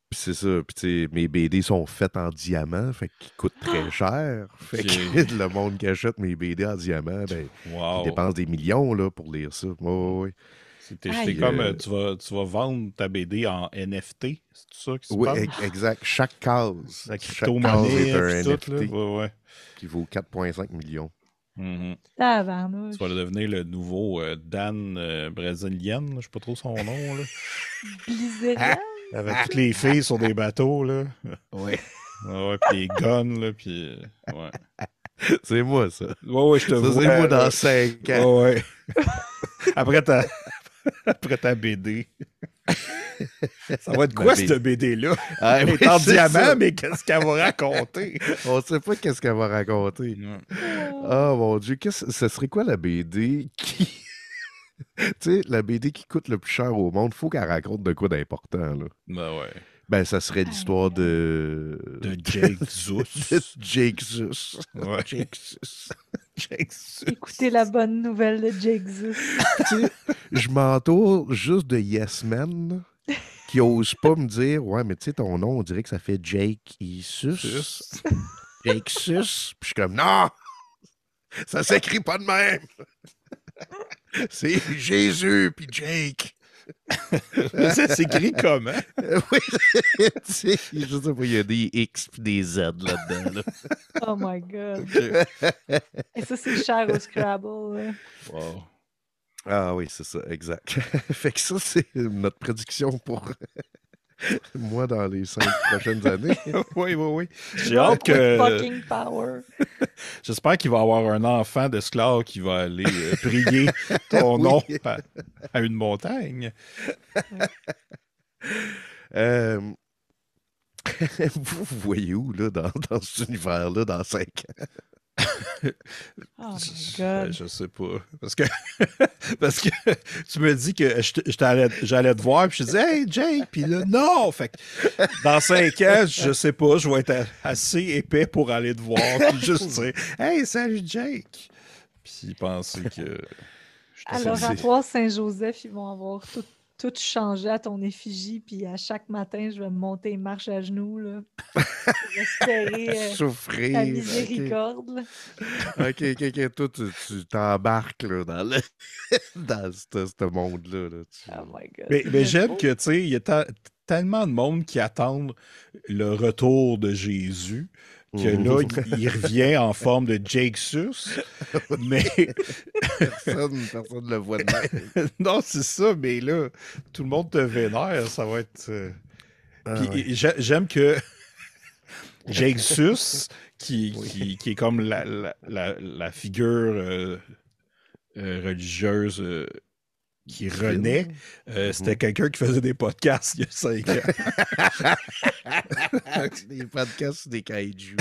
Pis c'est ça, pis mes BD sont faits en diamant, fait qu'ils coûtent très cher. Fait que le monde qui achète mes BD en diamant, ben, il Wow. dépense des millions là, pour lire ça. Ouais. C'est Aïe. comme tu vas vendre ta BD en NFT, c'est tout ça qui se Oui, passe? exact. Chaque case. La Chaque case crypto-monnaie, est un puis NFT tout, là. Ouais. qui vaut 4,5 millions. Mhm. Tabarnouche. Tu vas devenir le nouveau Dan brésilienne, je sais pas trop son nom, là. Blizzard? Avec toutes les filles sur des bateaux, là. Ouais. Ouais, puis les guns, là, puis... Ouais. C'est moi, ça. Ouais, je te Ça, vois. c'est moi dans 5 ans. Ouais. Après ta BD. Ça va être quoi, cette BD-là? Ah, Elle oui, est en c'est diamant, ça. mais qu'est-ce qu'elle va raconter? On sait pas qu'est-ce qu'elle va raconter. Oh mon Dieu, ce serait quoi la BD qui... tu sais, la BD qui coûte le plus cher au monde, faut qu'elle raconte de quoi d'important, là. Ben ouais. Ben, ça serait l'histoire de... De Jake Zeus. de Jake Zeus. Ouais. Jake Zeus. Jake Zeus. Écoutez la bonne nouvelle de Jake Zeus. Tu sais, je m'entoure juste de Yes Men qui osent pas me dire « Ouais, mais tu sais, ton nom, on dirait que ça fait Jake Sus. Jake Sus. » Puis je suis comme « Non! Ça s'écrit pas de même! » C'est Jésus puis Jake. Ça s'écrit comment? Oui, tu sais, je sais pas, il y a des X puis des Z là-dedans. Là. Oh my God. Ok. Et ça, c'est cher au Scrabble. Là. Wow. Ah oui, c'est ça, exact. Fait que ça, c'est notre prédiction pour moi dans les 5 prochaines années. Oui. J'ai Roll hâte with que. fucking power. J'espère qu'il va y avoir un enfant d'esclave qui va aller prier ton Oui. nom à une montagne. Euh, vous voyez où, là, dans cet univers-là, dans 5 ans? Oh my God. Je sais pas. Parce que tu me dis que j'allais te voir, puis je te dis, hey, Jake, puis là, non! Fait que dans 5 ans, je sais pas, je vais être assez épais pour aller te voir, puis juste dire, hey, salut, Jake! Puis penser que. À l'oratoire Saint-Joseph, ils vont avoir tout changé à ton effigie, puis à chaque matin, je vais me monter une marche à genoux, là, pour espérer ta Souffrir. miséricorde. Là. OK. Toi, tu t'embarques là, dans ce monde-là. Là. Oh my God. Mais j'aime que, tu sais, il y a tellement de monde qui attendent le retour de Jésus que là, il revient en forme de Jake Sus, mais Personne ne le voit de même. non, c'est ça, mais là, tout le monde te vénère, ça va être... Puis ouais. j'aime que Jake Sus, qui est comme la figure religieuse qui renaît, c'était quelqu'un qui faisait des podcasts il y a 5 ans. Des podcasts sur des kaiju.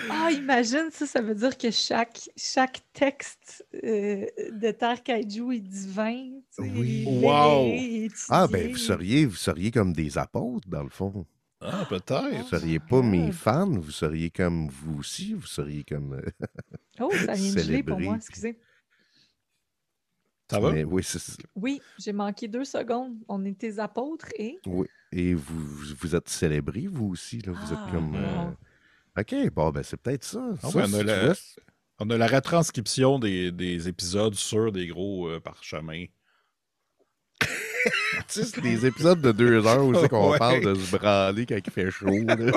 Ah, imagine ça veut dire que chaque texte de Terre Kaiju est divin. Oui. Wow! Ah, ben, vous seriez comme des apôtres, dans le fond. Ah, Vous peut-être. seriez pas mes fans, vous seriez comme vous aussi, vous seriez comme Oh, ça vient de geler pour célébrés, moi, puis- excusez. Ça va? Mais oui, c'est ça. Oui, j'ai manqué 2 secondes. On est tes apôtres et... Oui. Et vous êtes célébrés, vous aussi, là. Vous êtes Ah, comme. wow. OK, bon, ben, c'est peut-être ça. Ah Ça, ouais, si tu vois, on a la retranscription des épisodes sur des gros parchemins. tu sais, c'est des épisodes de 2 heures où c'est qu'on Ouais. parle de se branler quand il fait chaud, là.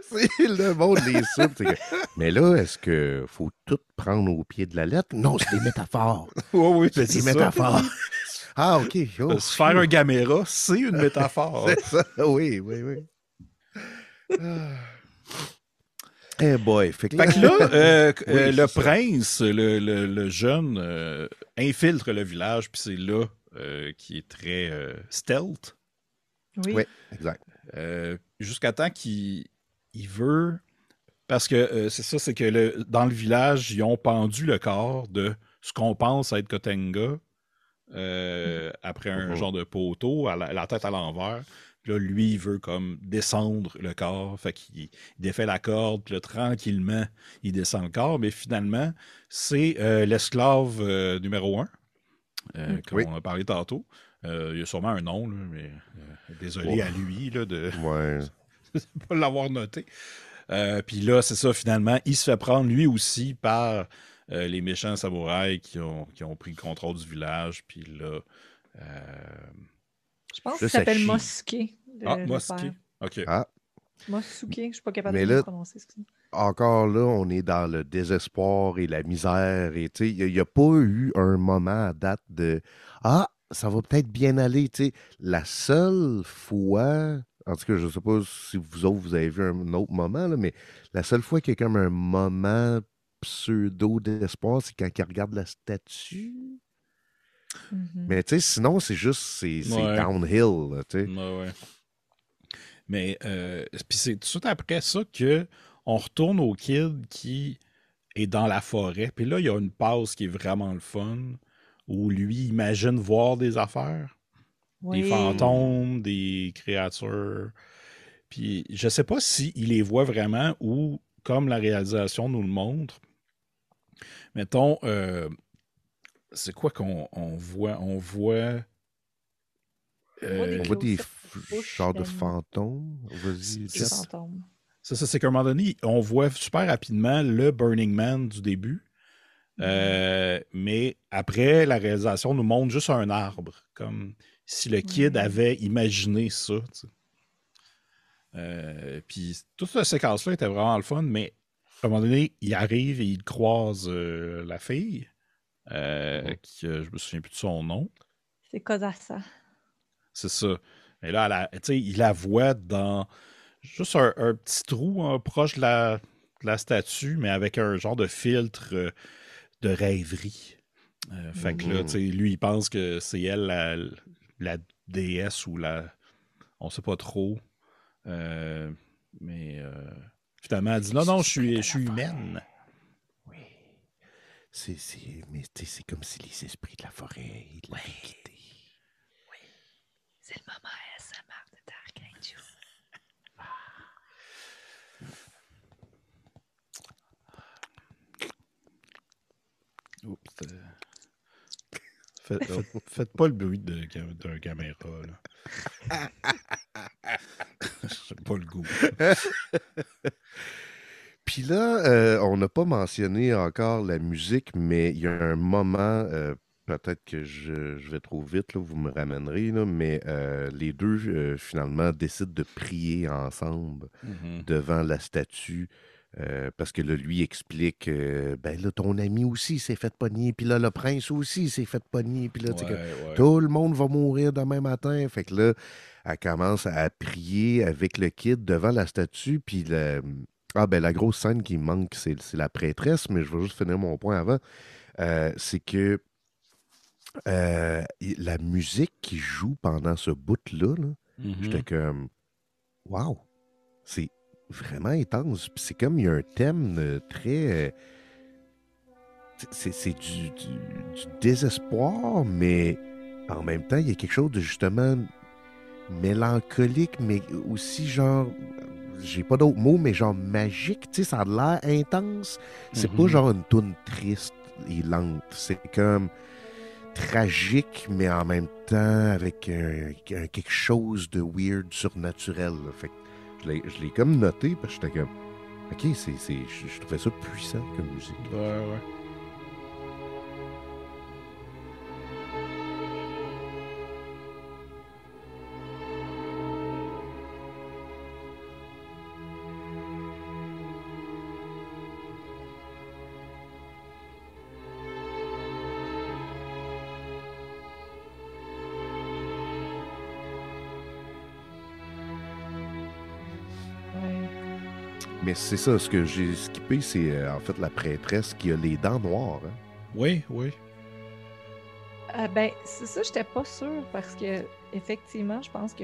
C'est le monde des subs. Mais là, est-ce que faut tout prendre au pied de la lettre? Non, c'est des métaphores. Oui, C'est des métaphores. Ah, OK. Oh, Se faire un caméra, c'est une métaphore. c'est ça. Oui. Eh boy. Fait que Fait que là, oui, le c'est ça. prince, le jeune, infiltre le village, puis c'est là qui est très stealth. Oui. Oui, exact. Jusqu'à temps qu'il veut... Parce que c'est ça, c'est que dans le village, ils ont pendu le corps de ce qu'on pense être Kotenga après un genre de poteau, la tête à l'envers. Puis là, lui, il veut comme descendre le corps. Fait qu'il défait la corde, puis là, tranquillement, il descend le corps. Mais finalement, c'est l'esclave numéro 1, qu'on Oui. a parlé tantôt. Il y a sûrement un nom, là, mais désolé à lui là, de Ouais. ne pas l'avoir noté. Puis là, c'est ça, finalement, il se fait prendre lui aussi par les méchants samouraïs qui ont pris le contrôle du village. Puis là... Je pense Là, qu'il ça s'appelle chie. Mosuke. Mosuke. OK. Ah, Mosuke, je ne suis pas capable Mais de le là- prononcer. Excusez. encore là, on est dans le désespoir et la misère. Et tu sais, il n'y a pas eu un moment à date de Ah, ça va peut-être bien aller. Tu sais, la seule fois, en tout cas, je ne sais pas si vous autres, vous avez vu un autre moment, là, mais la seule fois qu'il y a comme un moment pseudo d'espoir, c'est quand il regarde la statue. Mhm. Mais tu sais, sinon, c'est juste, c'est Ouais. downhill, là, tu sais. Ouais. Mais puis c'est tout de suite après ça que on retourne au kid qui est dans la forêt. Puis là, il y a une pause qui est vraiment le fun, où lui imagine voir des affaires. Des Oui. fantômes, des créatures. Puis je sais pas s'il les voit vraiment ou comme la réalisation nous le montre. Mettons, c'est quoi qu'on voit? On voit... On voit des On voit des close-ups de bouche genres de d'animaux. fantômes. Vas-y, Des Jeff. fantômes. c'est qu'à un moment donné, on voit super rapidement le Burning Man du début. Mais après, la réalisation nous montre juste un arbre, comme si le kid avait imaginé ça. Puis toute cette séquence-là était vraiment le fun, mais à un moment donné, il arrive et il croise la fille, qui, je me souviens plus de son nom. C'est Kozassa. C'est ça. Et là, il la voit dans juste un petit trou proche de la statue, mais avec un genre de filtre de rêverie. Fait que là, lui, il pense que c'est elle la déesse ou la... On sait pas trop. Mais finalement, elle dit non, je suis humaine. Oui. Mais c'est comme si les esprits de la forêt l'avaient quitté. Oui. C'est le moment ASMR de Dark Angel. Oups. Faites pas le bruit d'un caméra, là. J'ai pas le goût. Puis là, on n'a pas mentionné encore la musique, mais il y a un moment, peut-être que je vais trop vite, là, vous me ramènerez, là, mais les deux, finalement, décident de prier ensemble devant la statue. Parce que là, lui explique, ben là, ton ami aussi s'est fait pogner, puis là, le prince aussi s'est fait pogner, puis là, tu sais que tout le monde va mourir demain matin. Fait que là, elle commence à prier avec le kid devant la statue, puis la grosse scène qui me manque, c'est la prêtresse, mais je vais juste finir mon point avant. C'est que la musique qui joue pendant ce bout-là, j'étais comme, wow, c'est vraiment intense. Puis c'est comme il y a un thème très. C'est du désespoir, mais en même temps, il y a quelque chose de justement mélancolique, mais aussi genre. J'ai pas d'autres mots, mais genre magique. Tu sais, ça a l'air intense. C'est pas genre une toune triste et lente. C'est comme tragique, mais en même temps avec quelque chose de weird, surnaturel. Là. Fait que je l'ai comme noté parce que j'étais comme, OK, je trouvais ça puissant comme musique. Ouais. Mais c'est ça, ce que j'ai skippé, c'est en fait la prêtresse qui a les dents noires. Hein? Oui. Ben, c'est ça, j'étais pas sûre parce que, effectivement, je pense que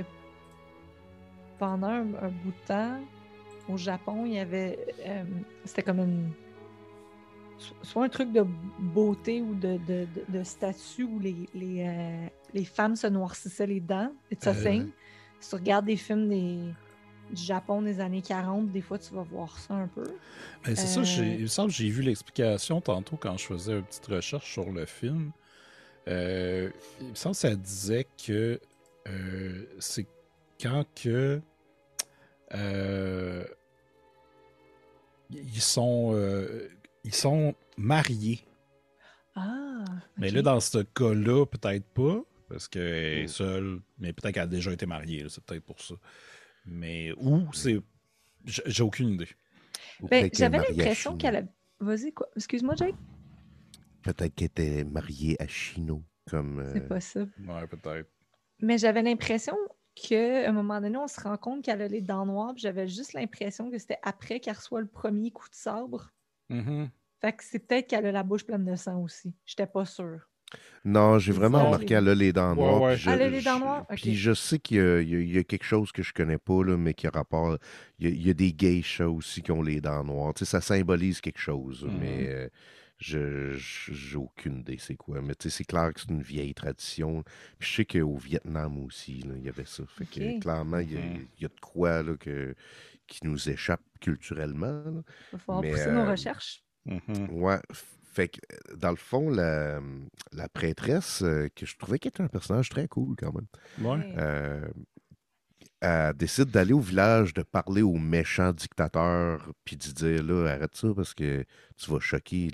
pendant un bout de temps, au Japon, il y avait. C'était comme soit un truc de beauté ou de statue où les femmes se noircissaient les dents. It's a thing. Si tu regardes des films du Japon des années 40, des fois, tu vas voir ça un peu. Ben, c'est ça, il me semble que j'ai vu l'explication tantôt quand je faisais une petite recherche sur le film. Il me semble que ça disait que c'est quand que ils sont mariés. Ah! Mais là, dans ce cas-là, peut-être pas, parce qu'elle est seule, mais peut-être qu'elle a déjà été mariée, là, c'est peut-être pour ça. Mais où, c'est... J'ai aucune idée. Ben, j'avais l'impression qu'elle a... Vas-y, quoi? Excuse-moi, Jake? Peut-être qu'elle était mariée à Chino, comme... C'est possible. Ouais, peut-être. Mais j'avais l'impression qu'à un moment donné, on se rend compte qu'elle a les dents noires, puis j'avais juste l'impression que c'était après qu'elle reçoit le premier coup de sabre. Fait que c'est peut-être qu'elle a la bouche pleine de sang aussi. J'étais pas sûre. Non, j'ai vraiment remarqué qu'elle a les dents noires. Ouais. Elle a les dents noires? OK. Puis je sais qu'il y a quelque chose que je connais pas, là, mais qui a rapport... Il y a des geishas aussi qui ont les dents noires. Tu sais, ça symbolise quelque chose, mais j'ai aucune idée c'est quoi. Mais tu sais, c'est clair que c'est une vieille tradition. Puis je sais qu'au Vietnam aussi, là, il y avait ça. Fait que clairement, il y a de quoi là, qui nous échappe culturellement. Là. Il va falloir pousser nos recherches. Ouais. Fait que, dans le fond, la prêtresse, que je trouvais qu'elle était un personnage très cool quand même. Ouais. elle décide d'aller au village, de parler au méchant dictateur, puis de dire, là, arrête ça parce que tu vas choquer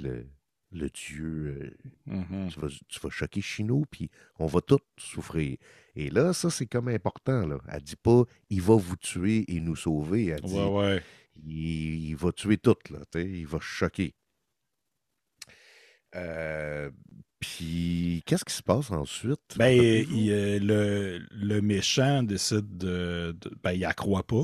le dieu, Mhm. tu vas choquer Chino, puis on va tous souffrir. Et là, ça, c'est comme important, là. Elle dit pas, il va vous tuer et nous sauver. Elle Ouais, dit, ouais. il va tuer toutes, là, tu sais, il va choquer. Euh, Puis, qu'est-ce qui se passe ensuite? Ben, Rappelez-vous? le méchant décide ben, il accroît pas.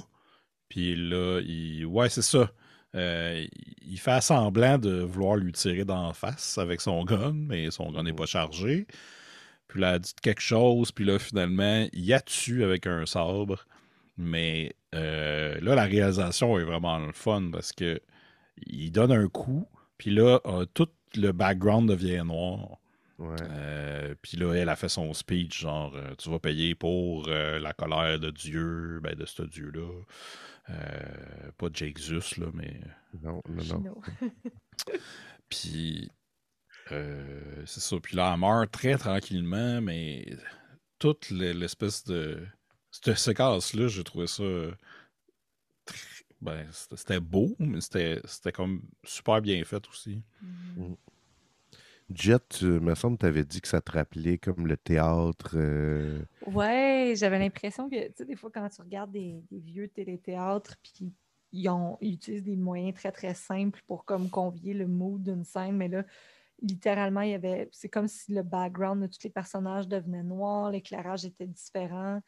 Puis là, ouais, c'est ça. Il fait semblant de vouloir lui tirer d'en face avec son gun, mais son gun n'est Mhm. pas chargé. Puis là, elle dit quelque chose, puis là, finalement, il a tué avec un sabre. Mais là, la réalisation est vraiment le fun parce que il donne un coup, puis là, tout le background devient noir. Ouais. Puis là, elle a fait son speech, genre, tu vas payer pour la colère de Dieu, ben de ce Dieu-là. Pas de Jésus, là, mais. Non, non, non. Chino. Puis, c'est ça. Puis là, elle meurt très tranquillement, mais toute l'espèce de. Cette séquence-là, j'ai trouvé ça. Ben, c'était beau, mais c'était comme super bien fait aussi. Mhm. Mm. Jet, me semble que tu avais dit que ça te rappelait comme le théâtre. Ouais, j'avais l'impression que, tu sais, des fois, quand tu regardes des vieux téléthéâtres, puis ils utilisent des moyens très, très simples pour comme convier le mood d'une scène, mais là, littéralement, c'est comme si le background de tous les personnages devenait noir, l'éclairage était différent.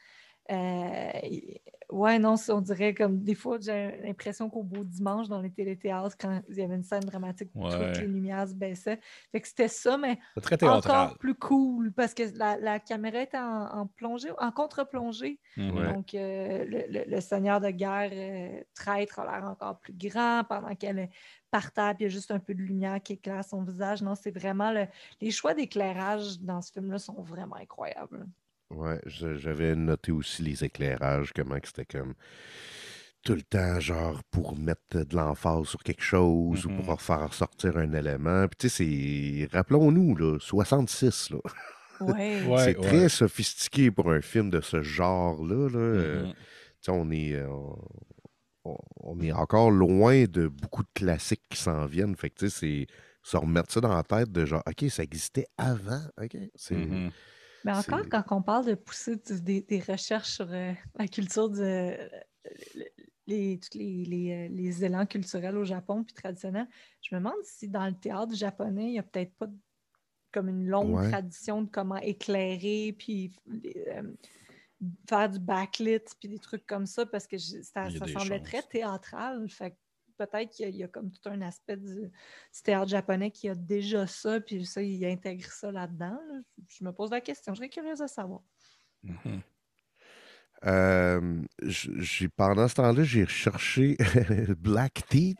Ouais, non, on dirait comme des fois, j'ai l'impression qu'au beau dimanche, dans les téléthéâtres, quand il y avait une scène dramatique, toutes les Ouais. lumières se baissaient. Fait que c'était ça, mais C'est très théâtral. encore plus cool parce que la caméra était en plongée, en contre-plongée. Mhm. Ouais. Donc, le seigneur de guerre traître a l'air encore plus grand pendant qu'elle est par terre, puis il y a juste un peu de lumière qui éclaire son visage. Non, c'est vraiment les choix d'éclairage dans ce film-là sont vraiment incroyables. Ouais, j'avais noté aussi les éclairages, comment que c'était comme tout le temps, genre, pour mettre de l'emphase sur quelque chose ou Mhm. pour faire ressortir un élément. Puis tu sais, rappelons-nous, là, 66, là. Ouais. Ouais, C'est ouais. très sophistiqué pour un film de ce genre-là, là. Mhm. Tu sais, on est encore loin de beaucoup de classiques qui s'en viennent. Fait que, tu sais, c'est se remettre ça dans la tête de genre, OK, ça existait avant, OK? Mhm. Mais encore, C'est, quand on parle de pousser des recherches sur la culture tous les élans culturels au Japon puis traditionnels, je me demande si dans le théâtre japonais, il n'y a peut-être pas comme une longue ouais. tradition de comment éclairer puis faire du backlit puis des trucs comme ça parce que Il y a ça des semblait très chances. théâtral. Fait que peut-être qu'il y a comme tout un aspect du théâtre japonais qui a déjà ça, puis ça, il intègre ça là-dedans. Là. Je me pose la question. Je serais curieuse de savoir. Mhm. Pendant ce temps-là, j'ai recherché Black Teeth.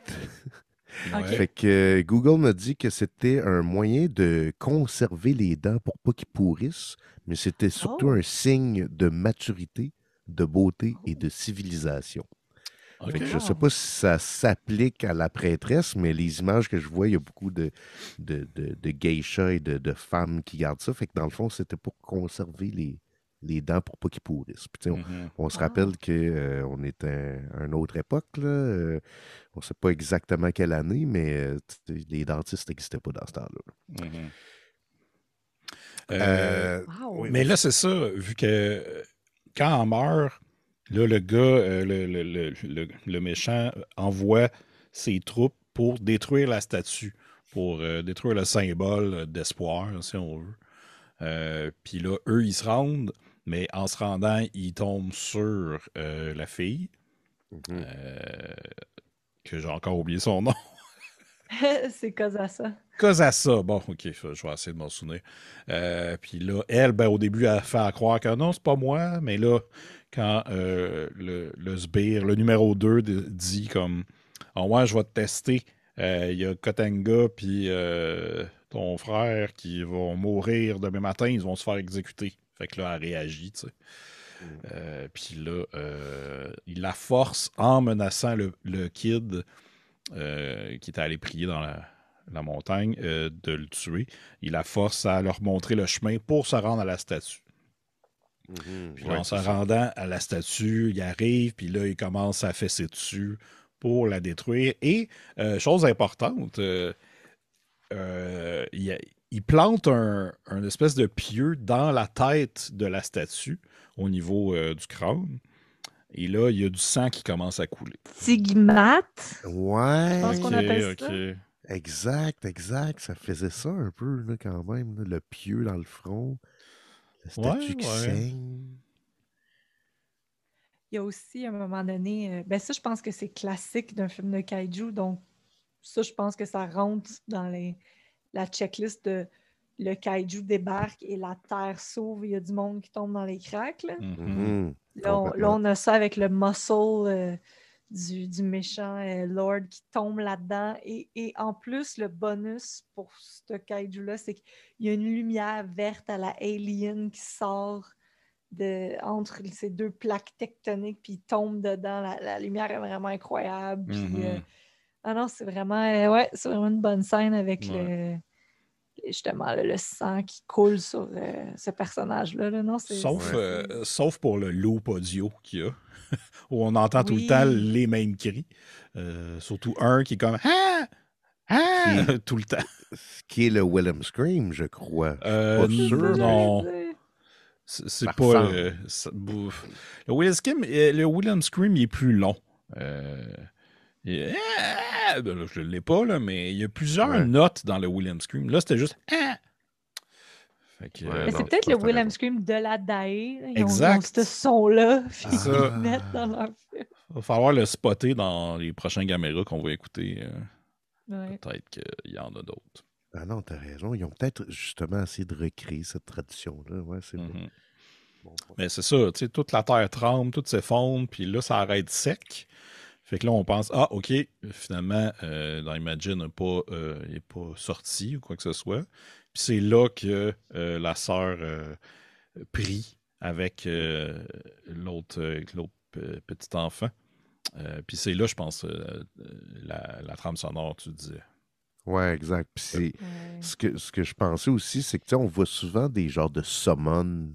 Ouais. OK. Fait que Google m'a dit que c'était un moyen de conserver les dents pour pas qu'ils pourrissent, mais c'était surtout un Oh! signe de maturité, de beauté et Oh! de civilisation. Fait OK. que je sais Wow! pas si ça s'applique à la prêtresse, mais les images que je vois, il y a beaucoup de geishas et de femmes qui gardent ça. Fait que dans le fond, c'était pour conserver les dents pour pas qu'ils pourrissent. Puis, tu sais, Mhm. on se Wow! rappelle qu'on était à une autre époque, là. On sait pas exactement quelle année, mais tu sais, les dentistes n'existaient pas dans ce temps-là. Mhm. Euh, Wow! Oui, mais là, vas-y. c'est ça, vu que quand on meurt, là, le gars, le méchant, envoie ses troupes pour détruire la statue, pour détruire le symbole d'espoir, si on veut. Puis là, eux, ils se rendent, mais en se rendant, ils tombent sur la fille, Mhm. euh, que j'ai encore oublié son nom. C'est cause à ça. Cosassa. Bon, ok, je vais essayer de m'en souvenir. Puis là, elle, ben, au début, elle fait à croire que non, c'est pas moi. Mais là, quand le sbire, le numéro 2, dit comme ah ouais, je vais te tester. Il y a Kotenga puis ton frère qui vont mourir demain matin, ils vont se faire exécuter. Fait que là, elle réagit, tu sais. Mhm. Puis là, il la force en menaçant le kid qui était allé prier dans la montagne, de le tuer. Il la force à leur montrer le chemin pour se rendre à la statue. Puis là, en se rendant à la statue, il arrive, puis là, il commence à fesser dessus pour la détruire. Et, chose importante, il plante un espèce de pieu dans la tête de la statue, au niveau du crâne. Et là, il y a du sang qui commence à couler. Stigmate. Je Ouais. pense qu'on appelle ça. Exact. Ça faisait ça un peu, là, quand même. Là, le pieu dans le front. La statue qui saigne. Il y a aussi, à un moment donné... ben ça, je pense que c'est classique d'un film de kaiju. Donc, ça, je pense que ça rentre dans la checklist de le kaiju débarque et la terre s'ouvre. Il y a du monde qui tombe dans les craques. Là, là, on a ça avec le muscle du méchant Lord qui tombe là-dedans. Et en plus, le bonus pour ce kaiju-là, c'est qu'il y a une lumière verte à la Alien qui sort entre ces deux plaques tectoniques, puis il tombe dedans. La lumière est vraiment incroyable. Puis, non, c'est vraiment, c'est vraiment une bonne scène avec justement le sang qui coule sur ce personnage-là. Là. Non, sauf pour le loop audio qu'il y a, où on entend tout le temps les mêmes cris. Surtout un qui est comme « Ah! Ah! » tout le temps. Qui est le Willem Scream, je crois. Pas sûr. Non. C'est pas... le Willem Scream, il est plus long. Je ne l'ai pas, là, mais il y a plusieurs notes dans le Willem Scream. Là, c'était juste... mais c'est peut-être le Willem Scream de la DAE. Ils ont ce son-là. Ils le mettent dans leur film. Il va falloir le spotter dans les prochains caméras qu'on va écouter. Peut-être qu'il y en a d'autres. Ah non, t'as raison. Ils ont peut-être justement essayé de recréer cette tradition-là. Ouais, c'est bon. Mais c'est ça, tu sais, toute la terre tremble, tout s'effondre, puis là, ça arrête sec. Fait que là, on pense, OK, finalement, dans Imagine, il n'est pas sorti ou quoi que ce soit. Puis c'est là que la sœur prie avec l'autre petit enfant. Puis c'est là, je pense, la trame sonore, tu disais. Ouais, exact. Puis ce que je pensais aussi, c'est que on voit souvent des genres de summon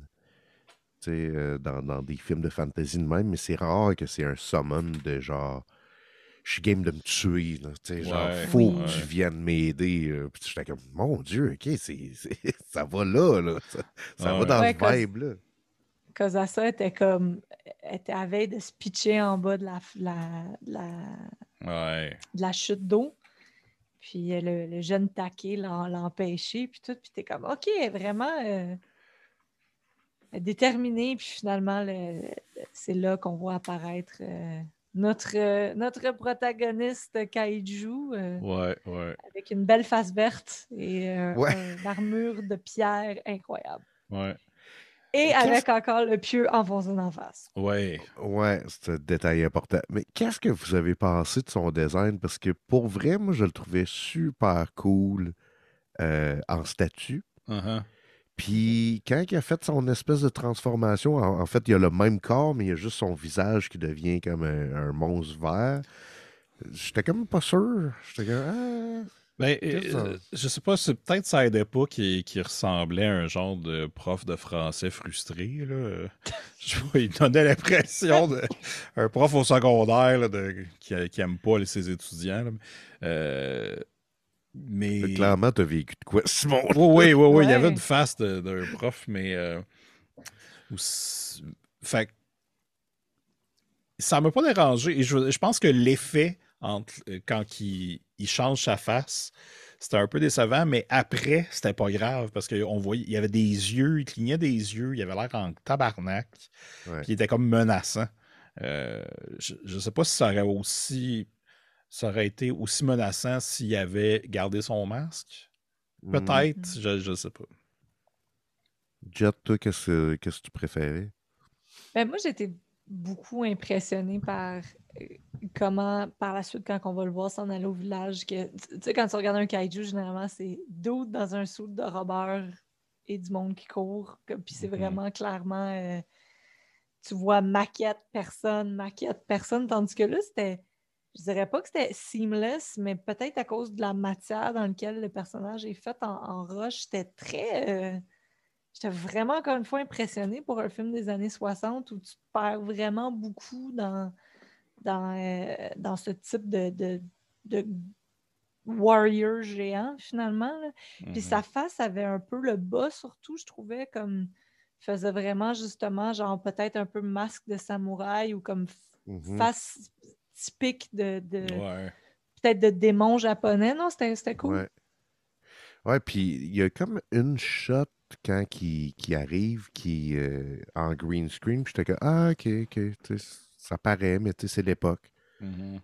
dans des films de fantasy de même, mais c'est rare que c'est un summon de genre je suis game de me tuer. Là, genre, faut que tu viennes m'aider. Puis j'étais comme, mon Dieu, OK, ça va là. Ça va dans ce vibe-là. Kozassa était comme, elle était à veille de se pitcher en bas de la chute d'eau. Puis le jeune taquet l'a empêché. Puis tout. Puis t'es comme, OK, vraiment déterminée. Puis finalement, c'est là qu'on voit apparaître notre protagoniste kaiju. Avec une belle face verte et une armure de pierre incroyable. Et avec encore le pieu enfoncé en face. Ouais, c'est un détail important. Mais qu'est-ce que vous avez pensé de son design? Parce que pour vrai, moi, je le trouvais super cool en statue. Puis quand il a fait son espèce de transformation, en fait, il a le même corps, mais il y a juste son visage qui devient comme un monstre vert. J'étais comme pas sûr. J'étais comme... je sais pas, peut-être ça aidait pas qu'il ressemblait à un genre de prof de français frustré. Là. Il donnait l'impression d'un prof au secondaire là, qui aime pas ses étudiants. Là. Mais... Clairement, t'as vécu de quoi, Simon? Oui. Il y avait une face d'un prof, mais... Fait ça m'a pas dérangé. Et je pense que l'effet quand il change sa face, c'était un peu décevant, mais après, c'était pas grave parce qu'on voyait, il y avait des yeux, il clignait des yeux, il avait l'air en tabarnak, puis il était comme menaçant. Je sais pas si ça aurait été aussi menaçant s'il avait gardé son masque. Peut-être, je sais pas. Jet, toi, qu'est-ce que tu préférais? Ben, moi, j'étais beaucoup impressionnée par comment, par la suite, quand on va le voir s'en aller au village, que tu sais, quand tu regardes un kaiju, généralement, c'est d'autres dans un suit de robeur et du monde qui court. Puis c'est vraiment clairement, tu vois maquette, personne, tandis que là, je dirais pas que c'était seamless, mais peut-être à cause de la matière dans laquelle le personnage est fait en roche, c'était très... j'étais vraiment, encore une fois, impressionnée pour un film des années 60 où tu te perds vraiment beaucoup dans ce type de warrior géant, finalement. Là. Puis sa face avait un peu le bas, surtout, je trouvais, comme faisait vraiment, justement, genre peut-être un peu masque de samouraï ou comme face typique Ouais. peut-être de démon japonais. Non, c'était cool. Ouais. Ouais, puis il y a comme une shot quand qui arrive qui en green screen, puis j'étais comme ah ok, ok, tu sais, ça paraît, mais tu sais, c'est l'époque.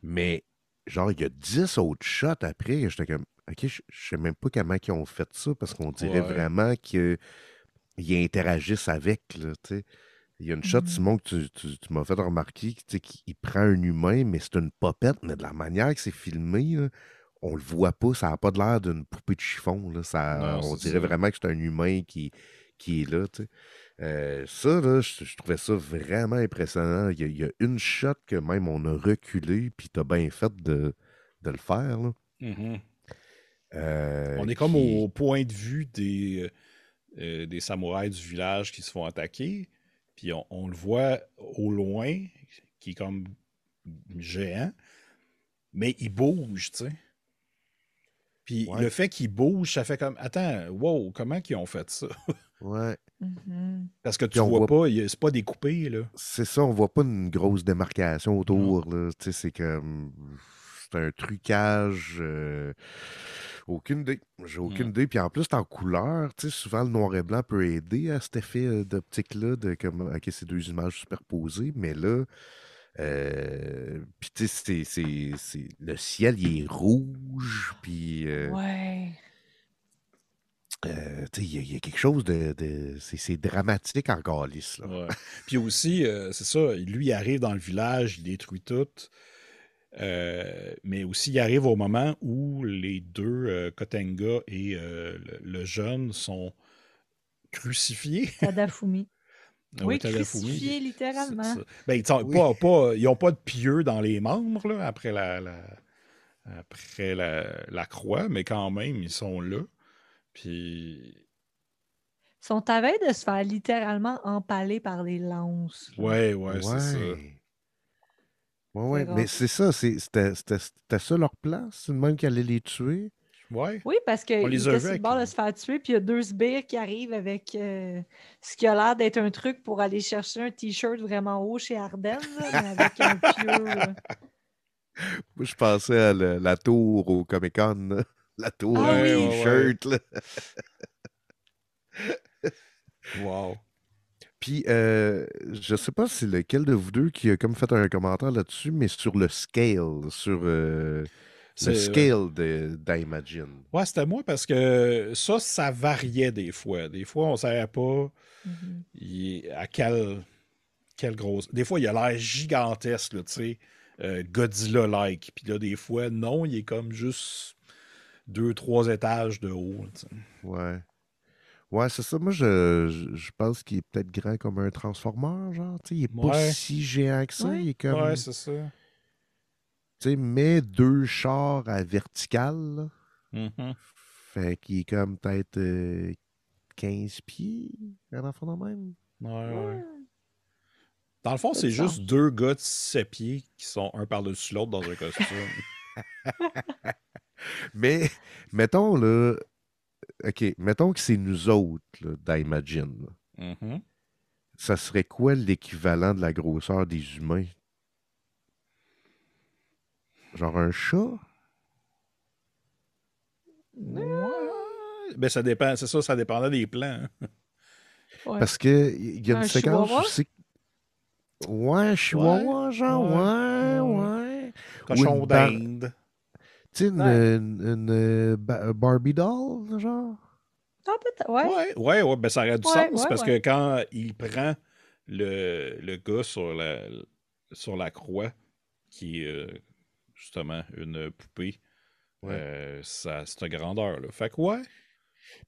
Mais genre, il y a 10 autres shots après, j'étais comme ok, je sais même pas comment ils ont fait ça, parce qu'on dirait Ouais. vraiment qu'ils interagissent avec, là, tu sais. Il y a une shot, Simon, que tu m'as fait remarquer, tu sais, qu'il prend un humain, mais c'est une popette, mais de la manière que c'est filmé, là, on le voit pas, ça n'a pas de l'air d'une poupée de chiffon. Là, Non, on c'est dirait ça. vraiment que c'est un humain qui est là. Tu sais. Ça, là, je trouvais ça vraiment impressionnant. Il y a une shot que même on a reculé, puis t'as bien fait de le faire. Là. On est comme au point de vue des samouraïs du village qui se font attaquer, puis on le voit au loin, qui est comme géant, mais il bouge, tu sais. Puis Ouais, le fait qu'il bouge, ça fait comme, attends, wow, comment qu'ils ont fait ça? ouais. Parce que Puis tu on vois voit, pas, c'est pas découpé, là. c'est ça, on voit pas une grosse démarcation Non. autour. Là. Tu sais, c'est comme. C'est un trucage. Aucune idée. J'ai aucune idée. Puis en plus, c'est en couleur. Tu sais, souvent, le noir et blanc peut aider à cet effet d'optique-là, de comme, OK, c'est deux images superposées. Mais là, puis tu sais, le ciel, il est rouge. Puis, Ouais. tu sais, il y a quelque chose c'est dramatique en calice, là. Ouais. Puis aussi, c'est ça, lui, il arrive dans le village, il détruit tout. Mais aussi, il arrive au moment où les deux, Kotenga et le jeune, sont crucifiés. Tadafumi. Oui, Oui, Tadafumi. crucifié, littéralement. Ben, Oui. ils n'ont pas de pieux dans les membres là, après la croix, mais quand même, ils sont là. Puis, Ils sont à veille de se faire littéralement empaler par des lances. Là. ouais, c'est ça. Ouais. Ouais, C'est ouais. Mais rough. c'est ça, c'était ça leur plan? C'est le même qui allait les tuer? Ouais, Oui, parce on qu'il les a était vus sur le avec. bord de se faire tuer, puis il y a deux sbires qui arrivent avec ce qui a l'air d'être un truc pour aller chercher un T-shirt vraiment haut chez Ardennes, là, mais avec un pieu. Moi, je pensais à la tour au Comic-Con, là. La tour Ah des Ouais, oui! ouais, t-shirts, là. ouais. Wow. Puis, je sais pas si c'est lequel de vous deux qui a comme fait un commentaire là-dessus, mais sur le scale, sur le C'est, scale d'Imagine. ouais, c'était moi parce que ça variait des fois. Des fois, on savait pas Mhm. à quelle grosse. Des fois, il a l'air gigantesque, là, tu sais, Godzilla-like. Puis là, des fois, non, il est comme juste 2, 3 étages de haut, tu sais. Ouais. Ouais, c'est ça. Moi, je pense qu'il est peut-être grand comme un transformeur, genre. Tu sais, il est pas Ouais, si géant que ça. Ouais. Il est ouais, comme, c'est ça. tu sais, mais deux chars à verticale, là. Mhm. Fait qu'il est comme peut-être 15 pieds, un enfant de même. Ouais, ouais. Ouais, Dans le fond, ça a du c'est juste sens. deux gars de 7 pieds qui sont un par-dessus l'autre dans un costume. Mais, mettons, là, OK, mettons que c'est nous autres, là, d'Imagine. Là. Mhm. Ça serait quoi l'équivalent de la grosseur des humains? Genre un chat? Ouais. Ben, ça dépend, c'est ça, ça dépendait des plans, hein. Ouais. Parce que il y a une Un séquence où chihuahua? c'est. Ouais, Ouais, chihuahua, genre, ouais, ouais, ouais. ouais. Ou une Cochon d'Inde. Tu sais, Ouais. Barbie doll, genre? Ah, peut-être. Ouais. Ouais, ouais, ouais, ben ça aurait du Ouais, sens ouais, parce ouais. que quand il prend le gars sur la croix, qui est justement une poupée, Ouais. ça, cette grandeur-là. Fait que ouais.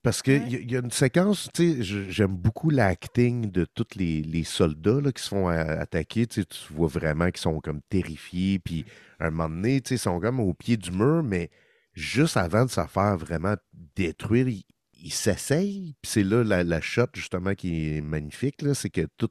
Parce qu'il Ouais. y, a y a une séquence, tu sais, j'aime beaucoup l'acting de tous les soldats là, qui se font attaquer. Tu sais, tu vois vraiment qu'ils sont comme terrifiés. Puis, à un moment donné, tu sais, ils sont comme au pied du mur, mais juste avant de se faire vraiment détruire, il s'essaye, puis c'est là la shot, justement, qui est magnifique, là, c'est que tous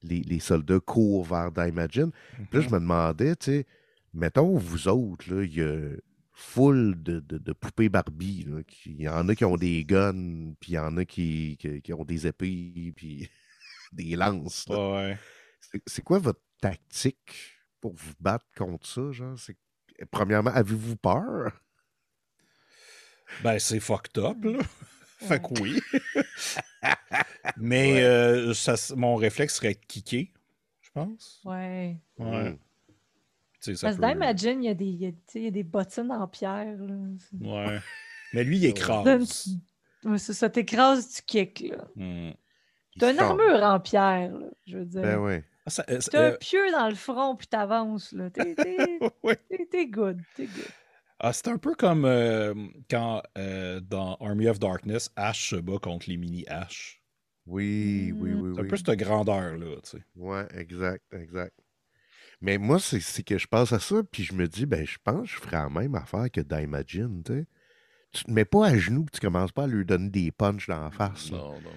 les soldats courent vers Daimajin. Puis là, je me demandais, tu sais, mettons, vous autres, là, il y a full de poupées Barbie, là. Il y en a qui ont des guns, puis il y en a qui ont des épées, puis des lances, là. Ouais. C'est quoi votre tactique pour vous battre contre ça, genre? Premièrement, avez-vous peur? Ben, c'est fucked up, là. Fait que Ouais. oui. Mais Ouais. mon réflexe serait de kicker, je pense. Ouais. Ouais. Mm. Tu sais, ça Parce que peut. d'Imagine, tu sais, il y a des bottines en pierre. Là. Ouais. Mais lui, il Ouais. écrase. Ouais, c'est ça, t'écrases, tu kicks. Là. Hmm. Il T'as se une calme. armure en pierre, là, je veux Ben dire. ouais. Ah, T'as un pieu dans le front, puis t'avances. Là. ouais. T'es good. T'es good. Ah, c'est un peu comme quand dans Army of Darkness, Ash se bat contre les mini Ash. Oui, oui, oui, C'est un peu oui. cette grandeur-là, tu sais. Ouais, exact, exact. Mais moi, c'est que je pense à ça, puis je me dis, ben, je pense que je ferais la même affaire que Daimajin, tu sais. Tu te mets pas à genoux, puis tu commences pas à lui donner des punches dans la face, là. Non, non.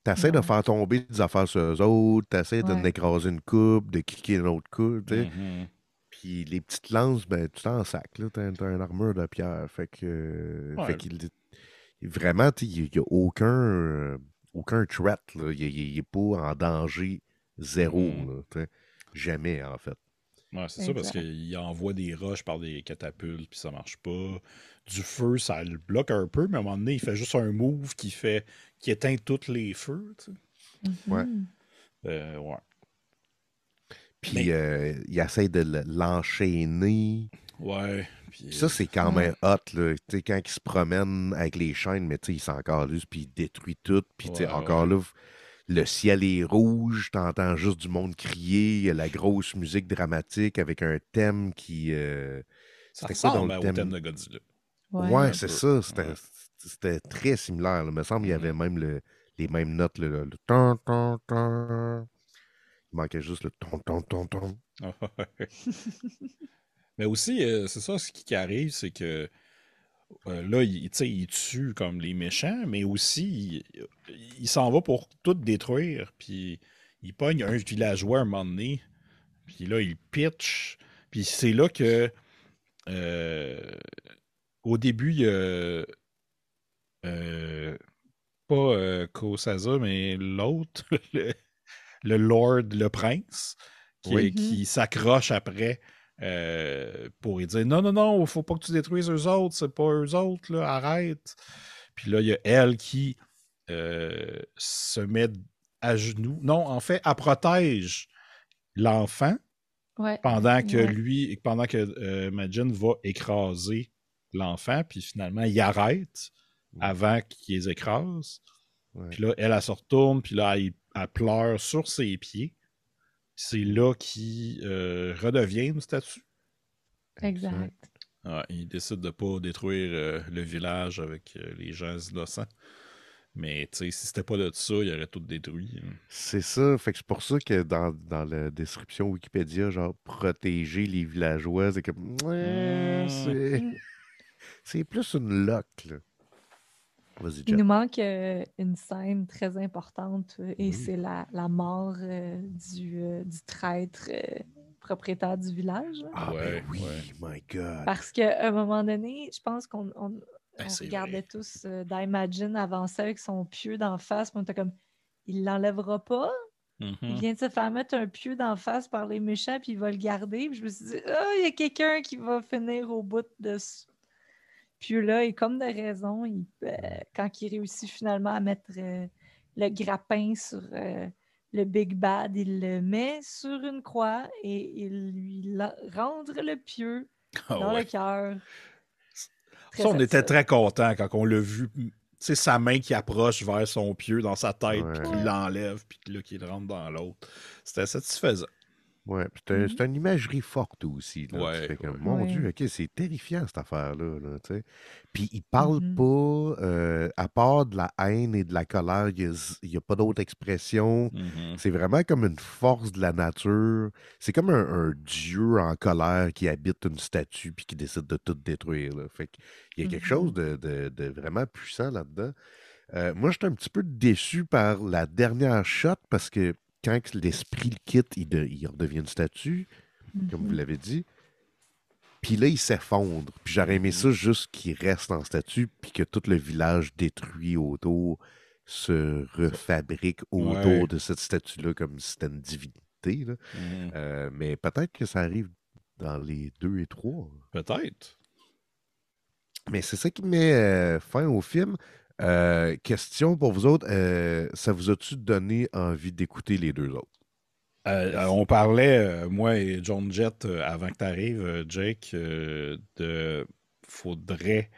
T'essaies de Non. faire tomber des affaires sur eux autres, t'essaies de Ouais. n'écraser une coupe, de cliquer une autre coupe, tu sais. Mhm. Puis les petites lances, ben, tu t'en sacs, là. T'as une armure de pierre. Fait Ouais. qu'il vraiment, il n'y a aucun threat, là. Il est pas en danger zéro, Mhm. là, tu sais. Jamais, en fait. Ouais, c'est ça, parce Exact. qu'il envoie des roches par des catapultes, puis ça marche pas. Du feu, ça le bloque un peu, mais à un moment donné, il fait juste un move qui éteint tous les feux, tu sais. Ouais. Mhm. Ouais. Puis Mais, il essaie de l'enchaîner. ouais. Puis, Puis ça, c'est quand Ouais. même hot, là. Tu sais, quand il se promène avec les chaînes, mais tu sais, il s'en calisse, puis il détruit tout. Puis, tu sais, ouais, encore ouais. là, le ciel est rouge, t'entends juste du monde crier, il y a la grosse musique dramatique avec un thème qui... Ça c'était quoi dans le ressemble au thème thème? de Godzilla. Ouais. Ouais, Un c'est peu. ça. Ouais. C'était très similaire, là. Il me semble qu'il y avait Mhm. même les mêmes notes, le ton, ton, ton. Il manquait juste le ton, ton, ton, ton. Mais aussi, c'est ça, ce qui arrive, c'est que là, tu sais, il tue comme les méchants, mais aussi, il s'en va pour tout détruire. Puis il pogne un villageois un moment donné. Puis là, il pitch. Puis c'est là que, euh, au début, il y a pas Kosaza, mais l'autre, le Lord, le prince, Oui. qui s'accroche après pour lui dire non, non, non, faut pas que tu détruises eux autres, c'est pas eux autres, là, arrête. Puis là, il y a elle qui se met à genoux. Non, en fait, elle protège l'enfant Ouais. pendant que Majin va écraser l'enfant, puis finalement, il arrête avant qu'il les écrase. Ouais. Puis là, elle se retourne, puis là, elle pleure sur ses pieds. C'est là qu'il redevient une statue. Exact. Ah, il décide de ne pas détruire le village avec les gens innocents. Mais tu sais, si c'était pas de ça, il aurait tout détruit. C'est ça. Fait que c'est pour ça que dans la description Wikipédia, genre protéger les villageois, c'est comme ouais, Mm. c'est plus une loc, là. Vas-y, Il Jeff. nous manque une scène très importante et Oui. c'est la mort du traître propriétaire du village. Là. Ah ben Ouais, oui, ouais. my God. Parce qu'à un moment donné, je pense on C'est regardait vrai. tous d'Imagine avancer avec son pieu d'en face, puis on était comme, il l'enlèvera pas? Il Mhm. vient de se faire mettre un pieu d'en face par les méchants, puis il va le garder. Puis je me suis dit, ah, il y a quelqu'un qui va finir au bout de ce pieu-là. Et comme de raison, quand il réussit finalement à mettre le grappin sur le Big Bad, il le met sur une croix et il lui rentre le pieu Ah dans le ouais. cœur. Très Ça, on était satisfaisant. très contents quand on l'a vu. Tu sais, sa main qui approche vers son pieu dans sa tête, puis qu'il Ouais. l'enlève, puis là, qu'il rentre dans l'autre. C'était satisfaisant. Ouais, puis Mhm. c'est une imagerie forte aussi, là. Tu Ouais, fais comme, ouais. mon Ouais. Dieu, OK, c'est terrifiant, cette affaire-là, là, tu sais. Puis il parle Mhm. pas, à part de la haine et de la colère, il y a pas d'autre expression. Mhm. C'est vraiment comme une force de la nature. C'est comme un dieu en colère qui habite une statue puis qui décide de tout détruire, là. Fait qu'il y a quelque chose Mhm. de vraiment puissant là-dedans. Moi, j'étais un petit peu déçu par la dernière shot parce que quand l'esprit le quitte, il redevient une statue, comme vous Mhm. l'avez dit. Puis là, il s'effondre. Puis j'aurais aimé ça juste qu'il reste en statue, puis que tout le village détruit autour se refabrique autour Ouais. de cette statue-là comme si c'était une divinité, là. Mhm. Mais peut-être que ça arrive dans les 2 et 3. Peut-être. Mais c'est ça qui met fin au film. Question pour vous autres, ça vous a-tu donné envie d'écouter les deux autres? On parlait, moi et John Jett, avant que tu arrives, Jake, de faudrait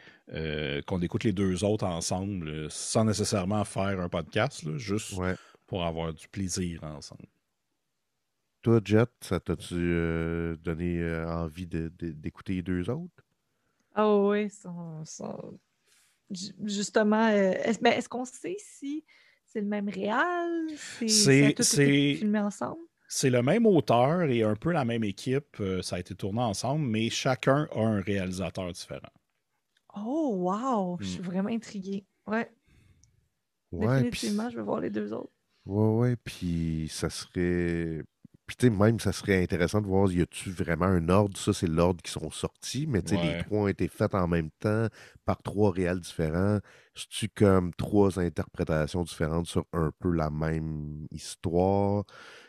qu'on écoute les deux autres ensemble, sans nécessairement faire un podcast, là, juste Ouais. pour avoir du plaisir ensemble. Toi, Jet, ça t'a-tu donné envie d'écouter les deux autres? Ah oui, justement, est-ce qu'on sait si c'est le même réal? Ça a tout été C'est filmé ensemble? c'est le même auteur et un peu la même équipe. Ça a été tourné ensemble, mais chacun a un réalisateur différent. Oh, wow! Je Mm. suis vraiment intriguée. Ouais, Ouais, définitivement, je vais voir les deux autres. ouais, puis ça serait. Puis tu sais, même, ça serait intéressant de voir, y a-tu vraiment un ordre? Ça, c'est l'ordre qui sont sortis, mais tu sais, les Ouais, trois ont été faits en même temps par trois réals différents. C'est-tu comme trois interprétations différentes sur un peu la même histoire?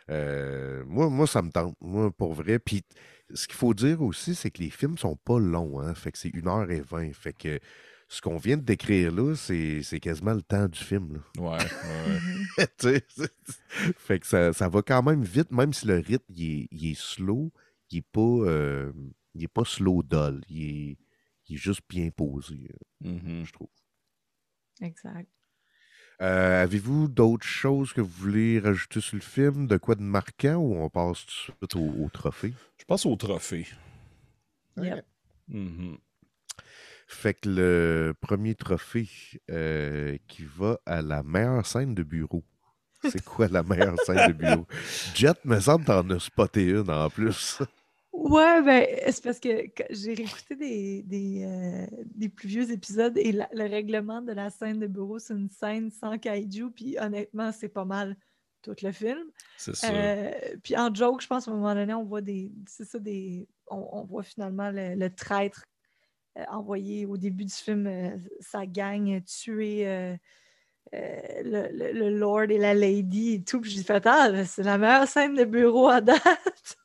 Moi, ça me tente. Moi, pour vrai. Puis, ce qu'il faut dire aussi, c'est que les films sont pas longs, hein. Fait que c'est 1h20. Fait que ce qu'on vient de décrire là, c'est quasiment le temps du film, ouais. Mhm. là. Tu sais, fait que ça va quand même vite, même si le rythme il est slow, il est pas slow dull. Il est juste bien posé, Mhm. je trouve. Exact. Avez-vous d'autres choses que vous voulez rajouter sur le film, de quoi de marquant, ou on passe tout de suite au trophée? Je passe au trophée. Yep. OK. Mhm. Fait que le premier trophée qui va à la meilleure scène de bureau. C'est quoi la meilleure scène de bureau? Jet, me semble, t'en as spoté une en plus. Ouais, ben, c'est parce que j'ai réécouté des plus vieux épisodes et le règlement de la scène de bureau, c'est une scène sans kaiju, puis honnêtement, c'est pas mal tout le film. C'est ça. Puis en joke, je pense, à un moment donné, on voit on voit finalement le traître envoyé au début du film, sa gang tuer le Lord et la Lady et tout. Puis j'ai fait, c'est la meilleure scène de bureau à date.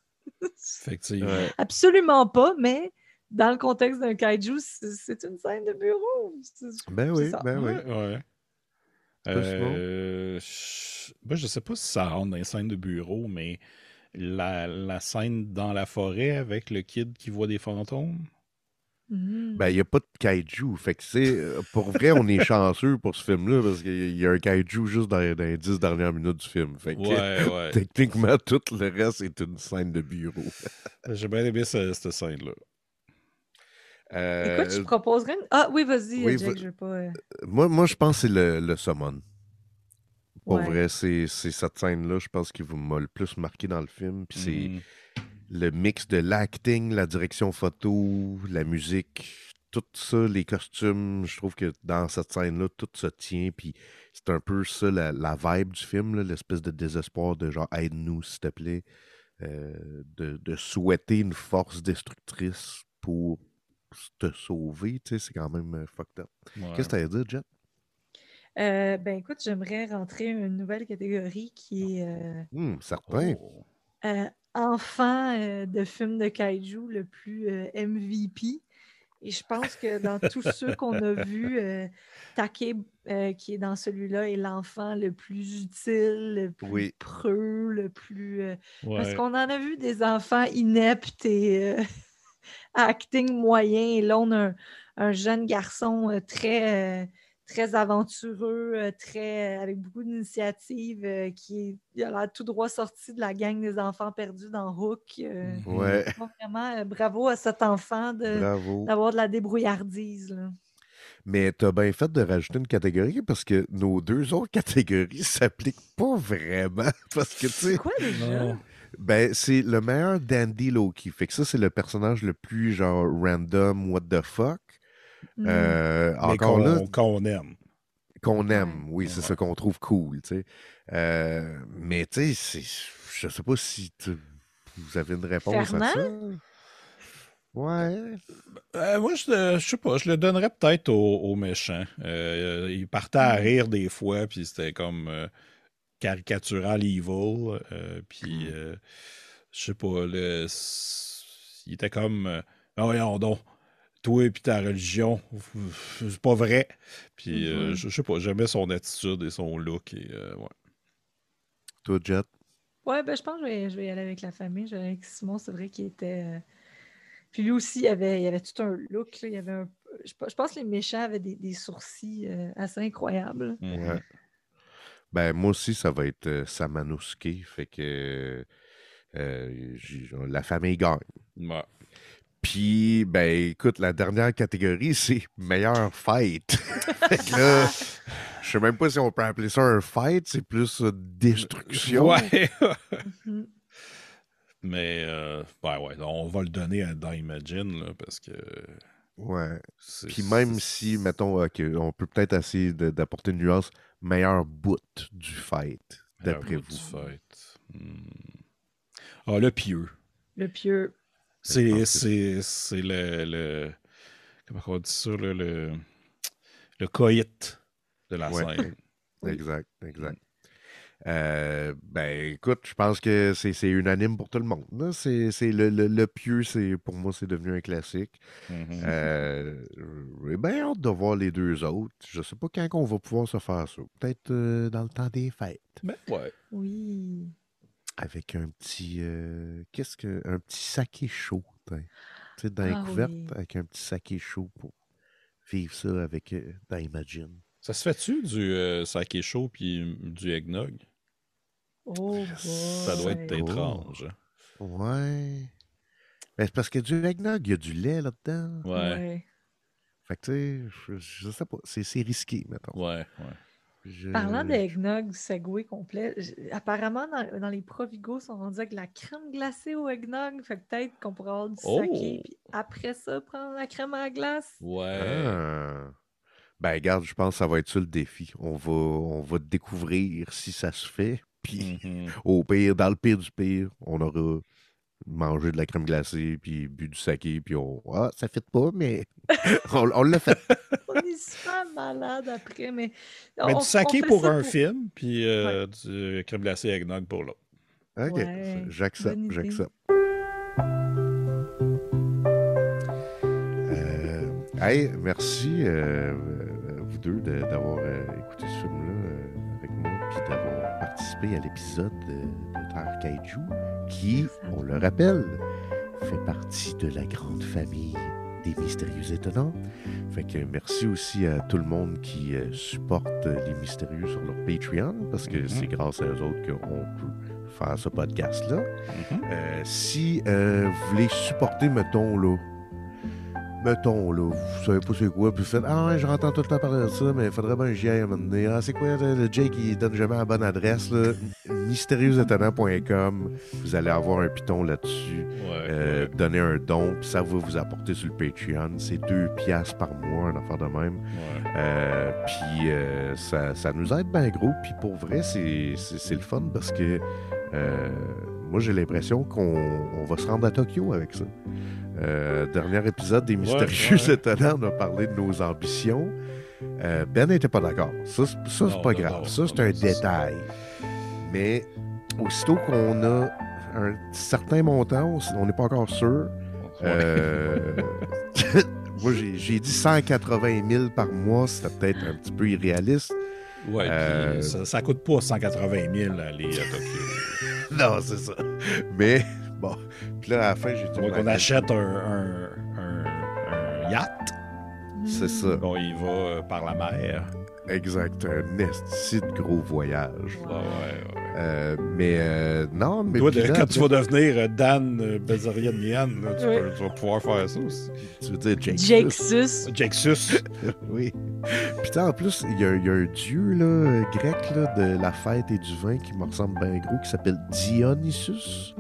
Effectivement. Ouais. Absolument pas, mais dans le contexte d'un kaiju, c'est une scène de bureau. Ben C'est oui, ça. ben oui. Ouais. Toi, Simon? Moi, je sais pas si ça rentre dans les scènes de bureau, mais la scène dans la forêt avec le kid qui voit des fantômes. Ben, il n'y a pas de kaiju. Fait que pour vrai, on est chanceux pour ce film-là parce qu'il y a un kaiju juste dans les 10 dernières minutes du film. Fait que Ouais. techniquement, tout le reste est une scène de bureau. J'ai bien aimé cette scène-là. Écoute, je Euh, proposerais Ah oui, vas-y, oui, Jake, je veux pas. moi, je pense que c'est le summon. Pour Ouais. vrai, c'est cette scène-là, je pense, qui m'a le plus marqué dans le film. Puis c'est Mhm. le mix de l'acting, la direction photo, la musique, tout ça, les costumes. Je trouve que dans cette scène-là, tout se tient. Puis c'est un peu ça, la vibe du film, là, l'espèce de désespoir de genre aide-nous, s'il te plaît. De souhaiter une force destructrice pour te sauver, tu sais, c'est quand même fucked up. Ouais. Qu'est-ce que tu as dit, Jet? Ben écoute, j'aimerais rentrer une nouvelle catégorie qui est Certain. Oh. enfant de film de kaiju le plus MVP. Et je pense que dans tous ceux qu'on a vus, Take, qui est dans celui-là, est l'enfant le plus utile, le plus Oui. preux, le plus... parce Ouais. qu'on en a vu des enfants ineptes et acting moyen. Et là, on a un jeune garçon très aventureux, avec beaucoup d'initiatives, il a l'air tout droit sorti de la gang des enfants perdus dans Hook. Mhm. Ouais, Vraiment, bravo à cet enfant bravo. d'avoir de la débrouillardise. Là. Mais t'as bien fait de rajouter une catégorie parce que nos deux autres catégories s'appliquent pas vraiment. Parce que, tu C'est sais, quoi déjà? Non. ben, c'est le meilleur Dandy Loki. Fait que ça, c'est le personnage le plus genre random, what the fuck. Hmm. Mais Encore là, qu'on aime. qu'on aime, Ouais. oui, c'est ça qu'on trouve cool, tu sais. Mais tu sais, je sais pas si vous avez une réponse à Fernand? ça. Ouais. Moi, je sais pas, je le donnerais peut-être aux méchants. Il partait à rire des fois, puis c'était comme caricatural evil. Puis, je sais pas, il était comme ah, voyons donc, toi et puis ta religion, c'est pas vrai. Puis, je sais pas, j'aimais son attitude et son look. Et, ouais. Toi, Jet? Ouais, ben je pense que je vais y aller avec la famille. Je vais aller avec Simon, c'est vrai qu'il était. Puis lui aussi, il avait tout un look. Là. Il y avait je pense que les méchants avaient des sourcils assez incroyables. Ouais. Ben, moi aussi, ça va être Samanouski. Fait que la famille gagne. Ouais. Puis, ben, écoute, la dernière catégorie, c'est meilleure fight. Fait que là, je sais même pas si on peut appeler ça un fight, c'est plus destruction. Ouais. Mhm. Mais, ouais, on va le donner dans Imagine, là, parce que. Ouais. Puis même si, mettons, on peut peut-être essayer d'apporter une nuance, meilleur bout du fight, d'après vous. Du fight. Ah, le pieux. Le pieux. C'est Je pense le. Comment on dit ça, là, le coït de la Ouais. scène. Oui. Exact. Ben, écoute, je pense que c'est unanime pour tout le monde. Là. C'est le pieux, pour moi, c'est devenu un classique. J'ai bien hâte de voir les deux autres. Je sais pas quand on va pouvoir se faire ça. Peut-être dans le temps des fêtes. Ben, ouais. Oui. Avec un petit un petit saké chaud. Tu sais, dans les Ah couvertes, oui. avec un petit saké chaud pour vivre ça avec dans Imagine. Ça se fait-tu du saké chaud puis du eggnog? Oh Ça doit être boy. étrange. Hein? Ouais. Ben, c'est parce que du eggnog, il y a du lait là-dedans. Ouais. Ouais. Fait que, tu sais, je sais pas. C'est risqué, mettons. Ouais. Parlant d'eggnog, segway complet, apparemment, dans les Provigo, ils sont rendus avec la crème glacée au eggnog. Fait que peut-être qu'on pourrait avoir du saké, puis après ça, prendre la crème à la glace. Ouais. Ah. Ben, regarde, je pense que ça va être ça le défi. On va découvrir si ça se fait. Puis, au pire, dans le pire du pire, on aura mangé de la crème glacée, puis bu du saké, puis ça ne fit pas, mais on l'a fait. On est super malade après, mais... Mais du saké pour un film. film, puis du crème glacée eggnog pour l'autre. OK, Ouais, j'accepte, bonne idée. j'accepte. Hey, merci vous deux d'avoir écouté ce film-là avec moi, puis d'avoir participé à l'épisode de Terre Kaiju, qui, on le rappelle, fait partie de la grande famille des Mystérieux Étonnants. Fait que merci aussi à tout le monde qui supporte les Mystérieux sur leur Patreon, parce que c'est grâce à eux autres qu'on peut faire ce podcast-là. Si vous voulez supporter, mettons, là, vous savez pas c'est quoi, puis vous faites « Ah ouais, j'entends tout le temps parler de ça, mais il faudrait bien que j'y aille à un moment donné. Ah, c'est quoi, le Jake, il donne jamais la bonne adresse, là. mystérieuxétonnants.com. Vous allez avoir un piton là-dessus. Donnez un don, puis ça va vous apporter sur le Patreon. C'est 2$ par mois, une affaire de même. Puis ça nous aide bien gros, puis pour vrai, c'est le fun, parce que moi, j'ai l'impression qu'on va se rendre à Tokyo avec ça. Dernier épisode des Mystérieux Étonnants, on a parlé de nos ambitions. Ben n'était pas d'accord. Ça c'est pas grave. Ça, c'est un détail. Mais aussitôt qu'on a un certain montant, on n'est pas encore sûr. Moi, j'ai dit 180 000 par mois, c'était peut-être un petit peu irréaliste. Ouais, ça coûte pas 180 000 aller à Tokyo. Non, c'est ça. Mais, bon. Puis là, à la fin, j'ai dit... Donc, on achète un yacht. C'est ça. On y va par la mer. Exact. Un esti de gros voyage. Ouais. Non, mais... Toi, là, quand tu vas devenir Dan Bezarian, tu vas pouvoir faire ça aussi. Tu veux dire Jaksus. Jaksus. Oui. Puis en plus, il y a un dieu là, grec là, de la fête et du vin qui me ressemble bien gros, qui s'appelle Dionysus.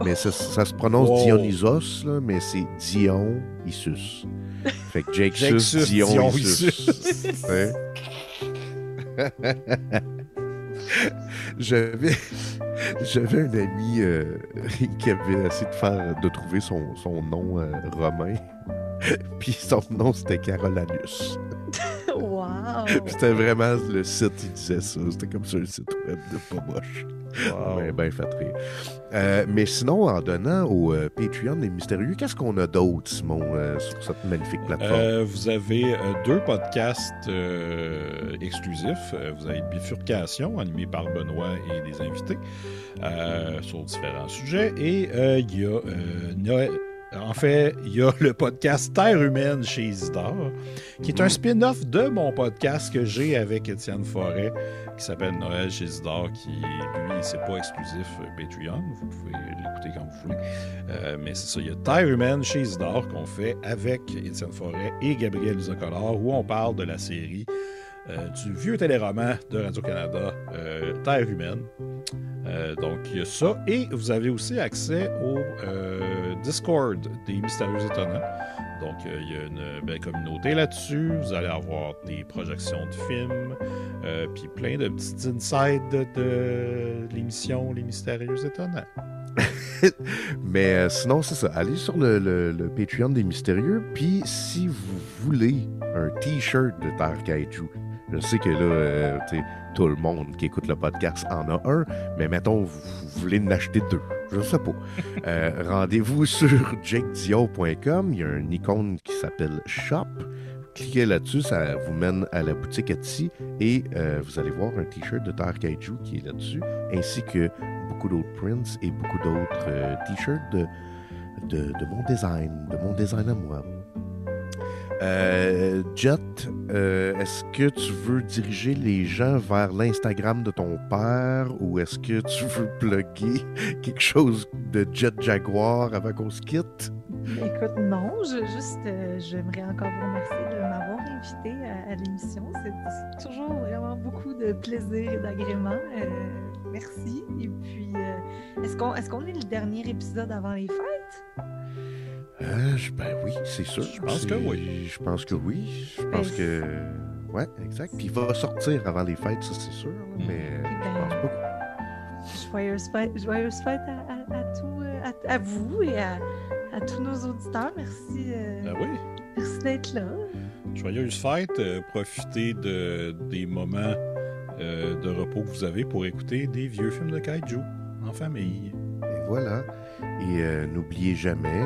Mais ça se prononce Dionysos, là, mais c'est Dionysus. Fait que Jaksus, Dionysus. J'avais un ami qui avait essayé de trouver son nom romain. Puis son nom, c'était Carolanus. Wow! C'était vraiment le site, il disait ça. C'était comme sur le site web de pas moche. Wow. Ouais, ben fait rire. Mais sinon, en donnant au Patreon des Mystérieux, qu'est-ce qu'on a d'autre, Simon, sur cette magnifique plateforme? Vous avez 2 podcasts exclusifs. Vous avez Bifurcation, animé par Benoît et des invités, sur différents sujets. Et il y a Noël. En fait, il y a le podcast Terre humaine chez Isidore, qui est un spin-off de mon podcast que j'ai avec Étienne Forêt, qui s'appelle Noël chez Isidore, qui, lui, c'est pas exclusif Patreon. Vous pouvez l'écouter quand vous voulez. Mais c'est ça, il y a Terre humaine chez Isidore qu'on fait avec Étienne Forêt et Gabriel Usacolor, où on parle de la série du vieux téléroman de Radio-Canada, Terre humaine. Donc, il y a ça. Et vous avez aussi accès au Discord des Mystérieux Étonnants. Donc, il y a une belle communauté là-dessus. Vous allez avoir des projections de films, puis plein de petits insides de l'émission Les Mystérieux Étonnants. Mais sinon, c'est ça. Allez sur le Patreon des Mystérieux. Puis, si vous voulez un T-shirt de Terre Kaiju, je sais que là, tout le monde qui écoute le podcast en a un, mais mettons, vous voulez en acheter 2. Je sais pas. Rendez-vous sur jakedion.com. Il y a une icône qui s'appelle Shop. Cliquez là-dessus, ça vous mène à la boutique Etsy et vous allez voir un T-shirt de Terre Kaiju qui est là-dessus, ainsi que beaucoup d'autres prints et beaucoup d'autres T-shirts de mon design à moi. Jet, est-ce que tu veux diriger les gens vers l'Instagram de ton père ou est-ce que tu veux plugger quelque chose de Jet Jaguar avant qu'on se quitte? Écoute, non, j'aimerais encore vous remercier de m'avoir invité à l'émission. C'est toujours vraiment beaucoup de plaisir et d'agrément. Merci. Et puis, est-ce qu'on est le dernier épisode avant les fêtes? Ben oui, c'est sûr. Je pense que oui. Je pense que oui. Je pense que... Ouais, exact. Puis il va sortir avant les fêtes, ça c'est sûr. Là, mais je pense pas. Joyeuses fêtes à vous et à tous nos auditeurs. Merci, Oui. merci d'être là. Joyeuses fêtes. Profitez des moments de repos que vous avez pour écouter des vieux films de kaiju en famille. Et voilà. Et n'oubliez jamais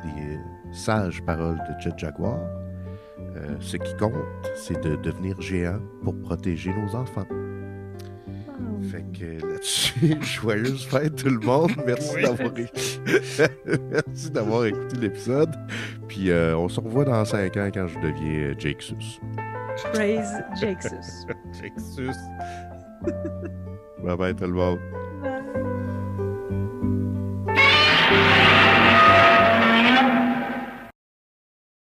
les sages paroles de Jet Jaguar. Ce qui compte, c'est de devenir géant pour protéger nos enfants. Oh. Fait que là-dessus, joyeuse fête tout le monde. Merci Merci d'avoir écouté l'épisode. Puis on se revoit dans 5 ans quand je deviens Jaksus. Praise Jaksus. Jaksus. Bye bye tout le monde. Bye.